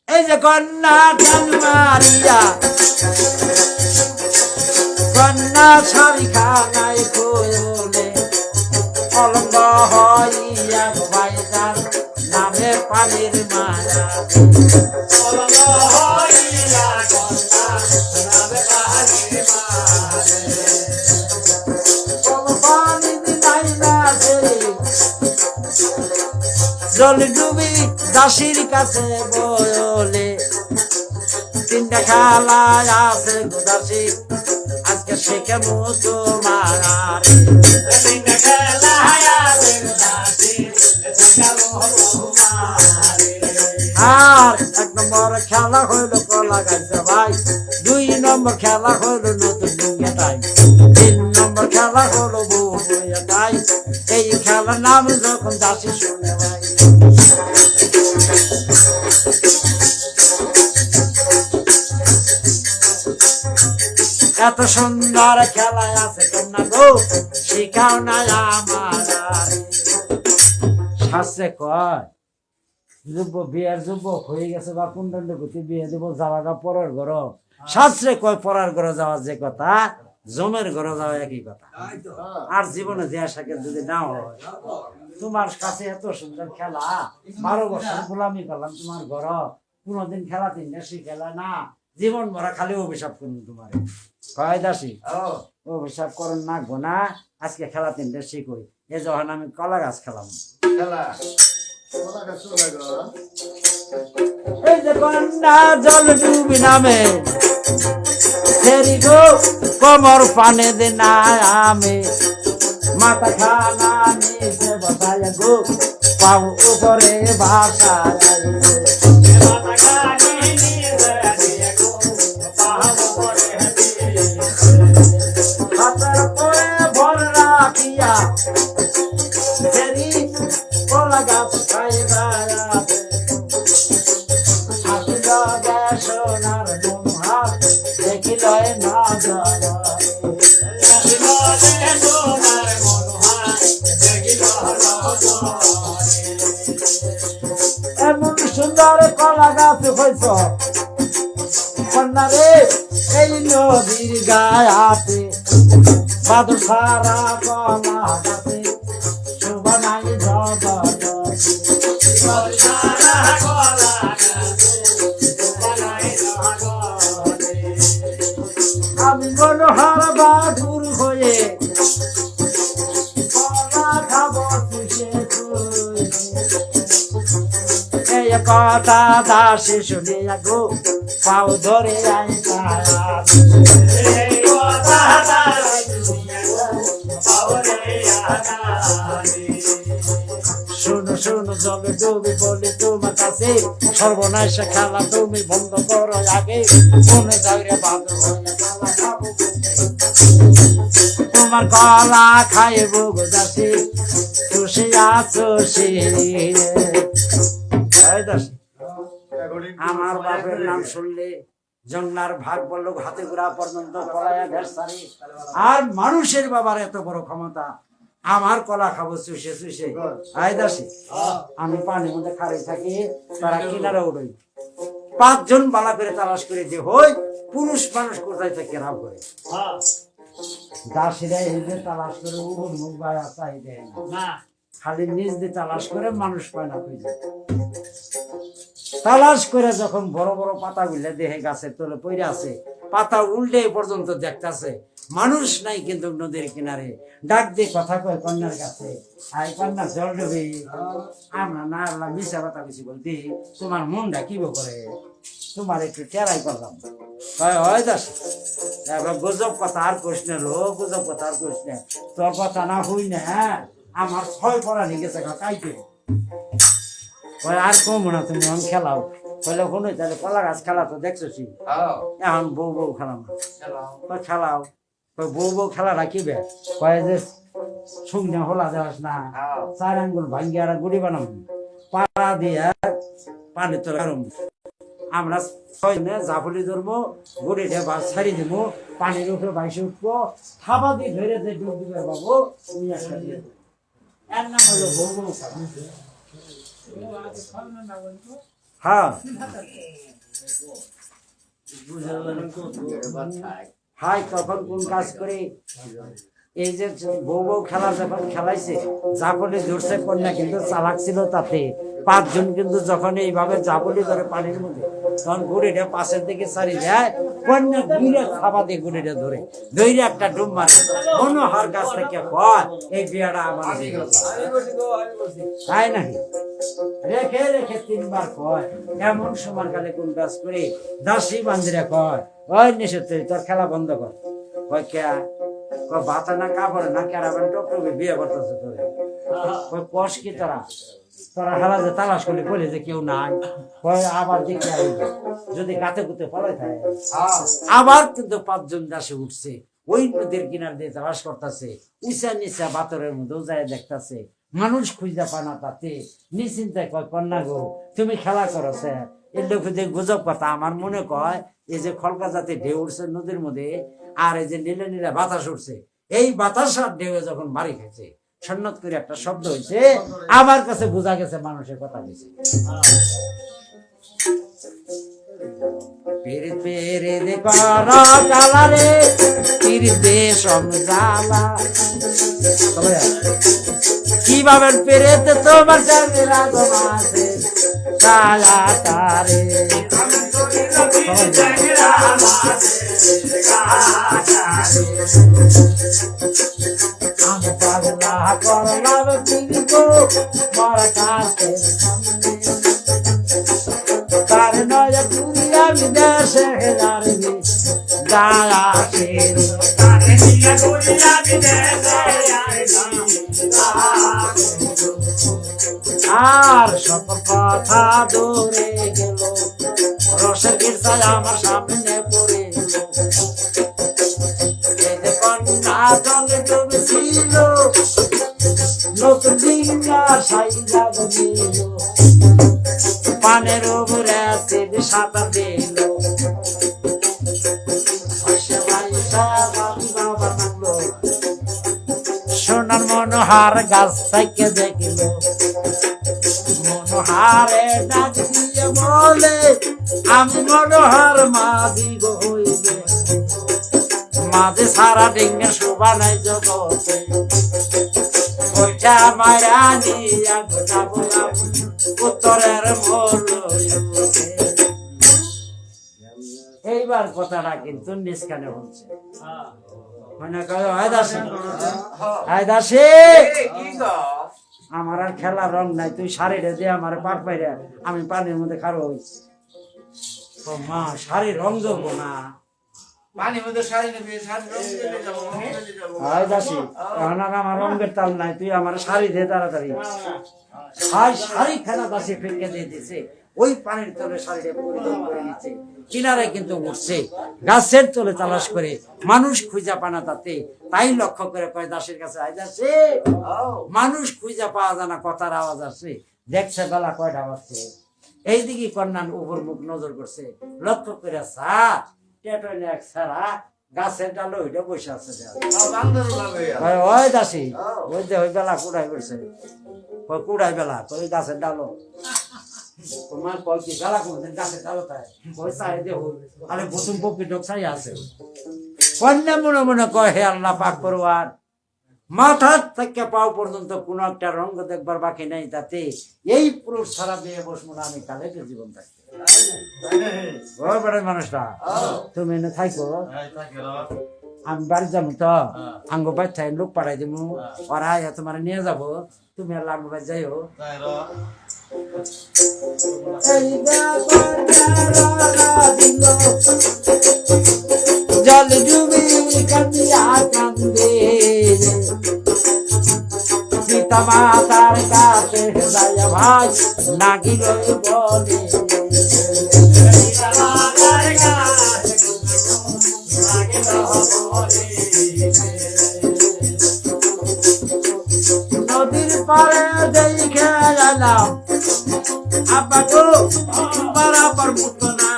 এই যে কন্যা মারিয়া কন্যা শাড়ি খানায় খোলে অলঙ্গ হইয়া ভাইজান নামে পানির মায়া অলঙ্গ হইয়া কন্যা নামে পানির জল ডুবি দাসির কাছে বলে 3টা খেলা আছে দাসী আজকে শেখে মতো মারে 3টা খেলা আছে দাসী আর 1 নম্বর খেলা হইল কলা গাছে ভাই, 2 নম্বর খেলা হইল নতুন ডুঙ্গে টাই, 3 নম্বর খেলা হলো বউয়া টাই। এই খেলার নাম যখন দাসী শুনে ভাই এত সুন্দর খেলা আছে কন্যা গো শিখাও না আমার শাস্ত্রে কয় বিয়ের যুবক হয়ে গেছে বা কুণ্ডণ্ড গতি বিয়ে দেবো যাওয়া পরের ঘর, শাস্ত্রে কয় পরার ঘরে যাওয়া যে কথা জমের ঘরে যাওয়া একই কথা। আর জীবনে যে আশাকে যদি না হয় তোমার কাছে এত সুন্দর খেলা 12 বছর গোলামি করলাম তোমার ঘর, কোনোদিন খেলা 3টা শিখেলা না, জীবন ভরা খালি অভিশাপ করুন তোমার। কয় দাসী অভিশাপ করুন না গোনা, আজকে খেলা 3টা শিখই। এ যখন আমি কলা গাছ খেলাম এই যে কন্যা জল ডুবি নামে গো কমর পানে দে না আমি মাথা খানা নিচে বসায় গো পাও উপরে ভাষা হাতের পরে ভর রাখিয়া কলা গাছ খাই বেড়াবে আসিল সোনার মনোহার দেখিল না যাওয়া এমন সুন্দর কলা গাছ হয়েছ কন্যা রে এই নদীর গায়াতে বাদু সারা কলা গাছে শোভা নাই আমি মনোহর বাদুর হয়ে কলা খাবো এই কথা দাসী শুনিয়া গো পাও ধরে আই শোনো শোনো জলে ডুবে বলে তোমার কাছে সর্বনাশ খেলা তুমি বন্ধ করো আগে মনে যাই রে বাদ তোমার গলা খাইব গোদাসি খুশি আছো সে আমার বাপের নাম শুনলে জংলার ভাগ বললো হাতে গোড়া পর্যন্ত পলায়া ঘের সারি আর মানুষের বাবার এত বড় ক্ষমতা আমার কলা খাবো চুষে চুষে আয়দাসি আমি পানির মধ্যে খাড়ি থাকি তারা কিনারে উড়ই 5 জন বালা করে তালাশ করে যে হই পুরুষ মানুষ কোথায় থেকে রাব করে দাসীরা এই যে তালাশ করে উড় মুখ বায়া চাই দেয় না খালি নিজ দিয়ে তালাশ করে মানুষ পায় না খুঁজে তালাশ করে যখন বড় বড় পাতা গুলা দেহে গাছের তলে পড়ে আছে পাতা উল্টে পর্যন্ত দেখতেছে মানুষ নাই কিন্তু নদীর কিনারে ডাক দিয়ে কথা কয় কন্যার কাছে আই কন্যা জল ডুবে আমরা না আল্লাহ মিশা কথা বেশি বলতে তোমার মনটা কি করে তোমার একটু টেরাই করলাম হয় দাস গজব কথা আর কোশ্চেন লো গজব কথা আর কোশ্চেন তোর কথা না হই না আমার 6 পড়া নিয়ে গেছে কাইতে আর কম না তুমি এখন খেলাও বলে কোনো তাহলে কলা গাছ খেলা তো দেখছি এখন বউ বউ খেলাম খেলাও বউ বউ খেলা রাখিবে কয়ে যে শুকনা হলা দেওয়াস না 4 আঙ্গুল ভাঙ্গি আর গুড়ি বানাবো পাড়া দিয়ে পানি তো আমরা 6 জনে জাফলি ধরবো গুড়িটা বাস ছাড়ি দিব পানির উপরে বাইসে উঠবো থাবা দিয়ে ধরে যে ডুব দিবে বাবু উনি একটা দিয়ে এর নাম হলো বউ বউ খেলা হ্যাঁ হাই তখন কোন কাজ করে এই যে বউ বউ খেলা যখন খেলাইছে জাপলি ধরছে কন্যা কিন্তু চালাক ছিল তাতে 5 জন কিন্তু যখন এইভাবে জাপলি ধরে পানির মধ্যে তখন গুড়িটা পাশের দিকে সারি যায় কন্যা ঘুরে খাবা দিয়ে গুড়িটা ধরে ধরে একটা ডুব মারে মনোহর গাছ থেকে কয় এই বিয়াটা আমার তাই নাকি রেখে রেখে 3 বার কয় এমন সময় কালে কোন কাজ করে দাসী বান্দিরা কয় ওই নিষেধ তোর খেলা বন্ধ কর কয় কে বাতা না কাপড়ে না কেরাবেন টপটপে বিয়ে করতেছে তোরে কয় কষ কি তোরা খেলা যে তালাশ করলে বলে যে কেউ নাই কয় আবার দেখে আসবে যদি গাতে গুতে পড়াই থাকে আবার কিন্তু 5 জন দাসে উঠছে ওই নদীর কিনার দিয়ে তালাশ করতেছে উঁচা নিচা বাতরের মধ্যেও যায় দেখতেছে মানুষ খুঁজা পায় না তাতে নিশ্চিন্তায় কয় কন্যা গো তুমি খেলা করো স্যার এর লোকে যে গুজব কথা আমার মনে কয় এই যে খলকা জাতি ঢেউ উঠছে নদীর মধ্যে আর এই যে নীলে নীলে বাতাস উঠছে এই বাতাস আর ঢেউয়ে যখন বাড়ি খেয়েছে সন্ন্যত করে একটা শব্দ হয়েছে আমার কাছে বোঝা গেছে মানুষের কথা গেছে পেরে পেরে দে করা কালারে পিরে দে সমজালা কিভাবে পেরেতে তোমার জানে রাগমা আছে ছায়া তারে আমি পাগলা করলাম পিরিত মারা কাছে তার নয় পুরি আমি দেশে যারবি গায়া ফের তারে নিয়ে পুরি আমি দেশে আর সকল কথা দূরে গেল রসের গির্জায় আমার সামনে পড়ে কন্যা জলে ডুবে ছিল নতুন ডিঙ্গা সাইজা গিল পানের উপরে সিদ সাঁতার দিল সোনার মনোহার গাছ থেকে দেখিল মনোহারে ডাক দিয়ে বলে আমি মনোহার মাঝি হইবে মাঝে সারা ডিঙ্গের শোভা নাই জগতে ওইটা মায়া নিয়া যাব উত্তরের মূল এইবার কথাটা কিন্তু নিষ্কানে হচ্ছে আমার আর খেলার রং নাই তুই শাড়িটা দিয়ে আমার পাক পাইরে আমি পানির মধ্যে খারো হয়েছি মা শাড়ি রং ধরবো না পানি মধ্যে শাড়ি নেবে শাড়ি রং দিয়ে যাবো আয় দাসি এখন আর আমার রঙের তাল নাই, তুই আমার শাড়ি দে তাড়াতাড়ি। শাড়ি খেলা দাসি ফিরকে দিয়ে দিছে, ওই পানির তলে শাড়িটা পরিধান করে নিচ্ছে, কিনারে কিন্তু উঠছে, গাছের তলে তালাশ করে মানুষ খুঁজা পানা তাতে, তাই লক্ষ্য করে কয় দাসের কাছে আয় দাসে মানুষ খুঁজা পাওয়া যায় না, কথার আওয়াজ আসছে, দেখছে বেলা কয়টা বাজছে। এইদিকে কন্যান উপর মুখ নজর করছে, লক্ষ্য করে স্যার টেটনে এক সারা গাছের ডাল ওইটা বসে আছে। ওই দাসি ওই যে ওই বেলা কুড়াই করছে, কুড়াই বেলা ওই গাছের ডালো তোমার কল কি বেলা করছেন গাছের ডালো তাই ওই চাই দেহ আরে প্রথম পক্ষী ঢোক চাই আছে। কন্যা মনে মনে কয় হে আল্লাহ পাক করবার, মাথার থেকে পাও পর্যন্ত কোন একটা রঙ দেখবার বাকি নেই, তাতে এই পুরুষ ছাড়া দিয়ে বসবো না আমি, তাহলে তো জীবন থাকবে। ওই বড় মানুষটা তুমি এনে থাইকো, আমি বাড়ি যাবো তো আঙ্গ বাচ্চায় লোক পাঠাই দিব, ওরা তোমার নিয়ে যাবো, তুমি আর লাগবো বাড়ি যাইও। জল ডুবি কান্দিয়া কান্দে সীতা মাতার কাছে যায় ভাই নাগিল বলে, নদীর পারে দেখে গেলাম আব্বা গো বরাবর মুত না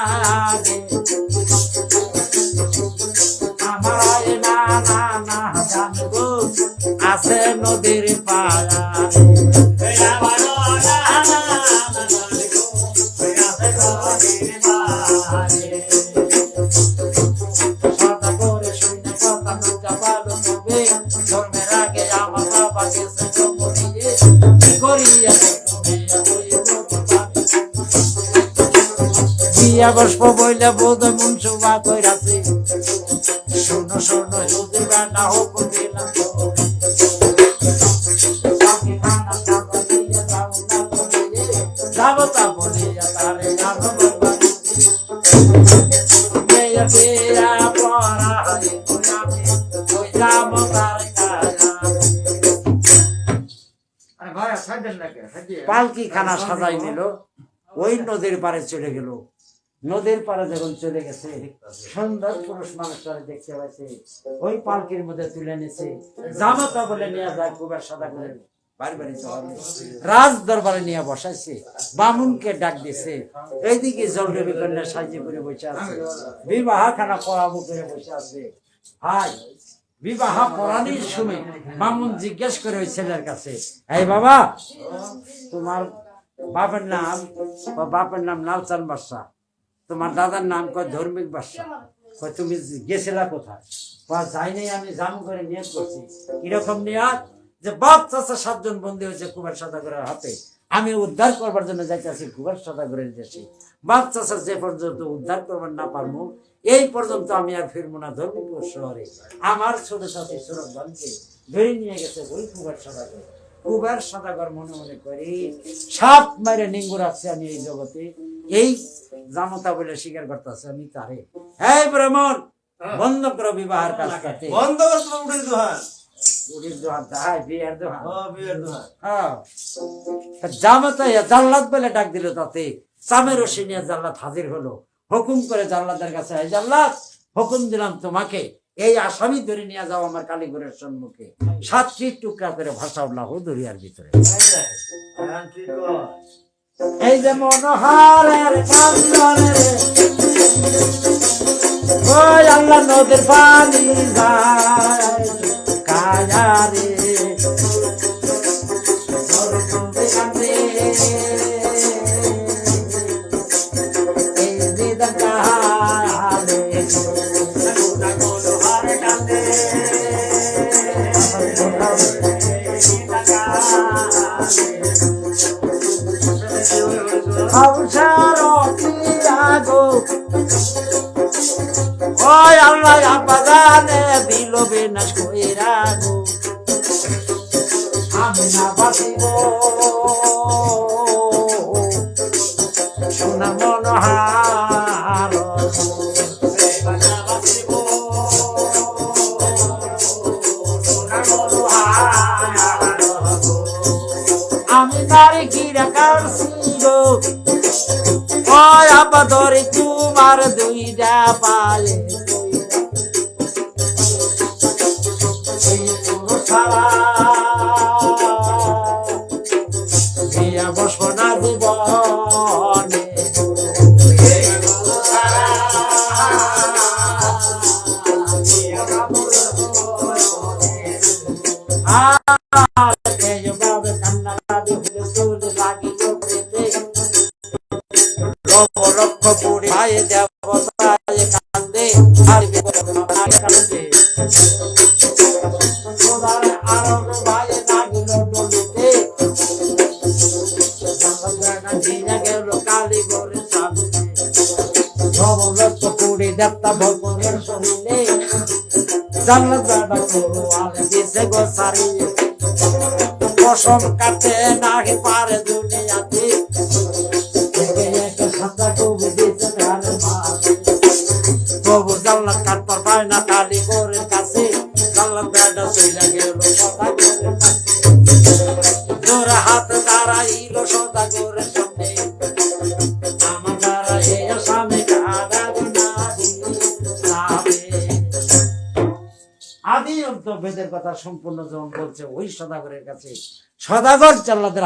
আমার না না না জানবো আছে নদীর পাড়া সদা করে শুনে কথা নৌকা ভালো হবে, ধর্মের আগে আমার বাবা গেছে জঙ্গলিয়ে কি করিয়া বিয়া বসব বইলে বোধ মন সুবা কইরাছে, শোনো শোনো হুজুর বানা হুকুম দিলাম যাবো তা বলিয়া তারে জানো বাবা মেয়া বেয়া পড়া হাই কইরাছে ওই যাবো তার কায়া। পালকি খানা সাজাই নিল, ওই নদীর পারে চলে গেল। নদীর পারে যখন চলে গেছে সুন্দর পুরুষ মানুষটা দেখতে পাইছে, ওই পালকির মধ্যে তুলে নিছে, জামাতা বলে নিয়ে যায় খুবের সাদা করে বাড়ি বাড়ি রাজ দরবারে নিয়ে বসাইছে, বামুনকে ডাক দিছে, এইদিকে জলডুবি কন্যা সাজিয়ে করে বসে আছে, বিবাহ খানা পড়াবো করে বসে আছে। হাই বিবাহ পড়ানির সময় বামুন জিজ্ঞেস করে ওই ছেলের কাছে, এই বাবা তোমার বাপের নাম লালচান বাদশা, তোমার দাদার নাম কয় ধর্মিক বাদশা, কয় তুমি গেছিলা কোথায়? যাই নাই, আমি জাম করে নিয়ত করছি। কিরকম নিয়ত? যে বাপ চাচা 7 জন বন্দী হয়েছে কুবের সদাগরের হাতে, আমি উদ্ধার করবার জন্য যাইতেছি কুবের সদাগরের দেশে। বাপ চাচা যে পর্যন্ত উদ্ধার করবার না পারবো এই পর্যন্ত আমি আর ফিরবো না ধর্মপুর শহরে। আমার ছোট চাচি সুরতকে ধরে নিয়ে গেছে ওই কুবের সদাগর। কুবের সদাগর মনে মনে করি সাপ মারে নিঙ্গু রাখছে আমি এই জগতে, এই জামতা বলে স্বীকার করতেছে আমি তারে। হ্যাঁ ব্রাহ্মণ বন্ধ করো বিবাহের কাজটাতে, বন্ধ করতে উঠে দোহান উড়ির দোহান তাহাই বিয়ের দোহান। বিয়ের দোহান হ্যাঁ জামাতা জাল্লাদ বলে ডাক দিল, তাতে চামের রশি নিয়ে জাল্লাদ হাজির হলো। হুকুম করে জাল্লাদের কাছে, জাল্লাদ হুকুম দিলাম তোমাকে এই আসামি ধরে নিয়ে যাও আমার কালীঘরের সম্মুখে, 7টি টুকরা করে ভাষা উল্লাহ দরিয়ার ভিতরে। এই যে মনোহারের কান্দনে ওই আল্লাহ নদীর পানি যায় কায়া রে, এই দিদা কাহারে ওই আল্লাহ আপাদানে দিল বিনাশ কইরা গো, আমি না বাঁচিব সোনার মনোহার, বাবা ধরে তোমার দুইটা পায়ে সারা দিয়া বসব না জীবনে লক্ষ পুরি ভাই দেবতায় কান্দে আর কান্দে আরব ভাই নাগিল ডলিতে গেল কালী গরে সামনে লক্ষ পুরি দেবতা ভগবানের শরীরে জানলা জানা করো আলে দিছে গো সারিয়ে পশম কাটে নাহি পারে দুনিয়াতে তবু জানলা কাটবার পায় না কালী গোরের কাছে জানলা বেড়া চইলা গেল সদাগরের কাছে জোরে হাত দাঁড়াইল সদাগরের সামনে আমার দ্বারা এ স্বামী আদি অন্ত বেদের কথা সম্পূর্ণ যখন বলছে ওই সদাগরের কাছে সদাগর জাল্লাদের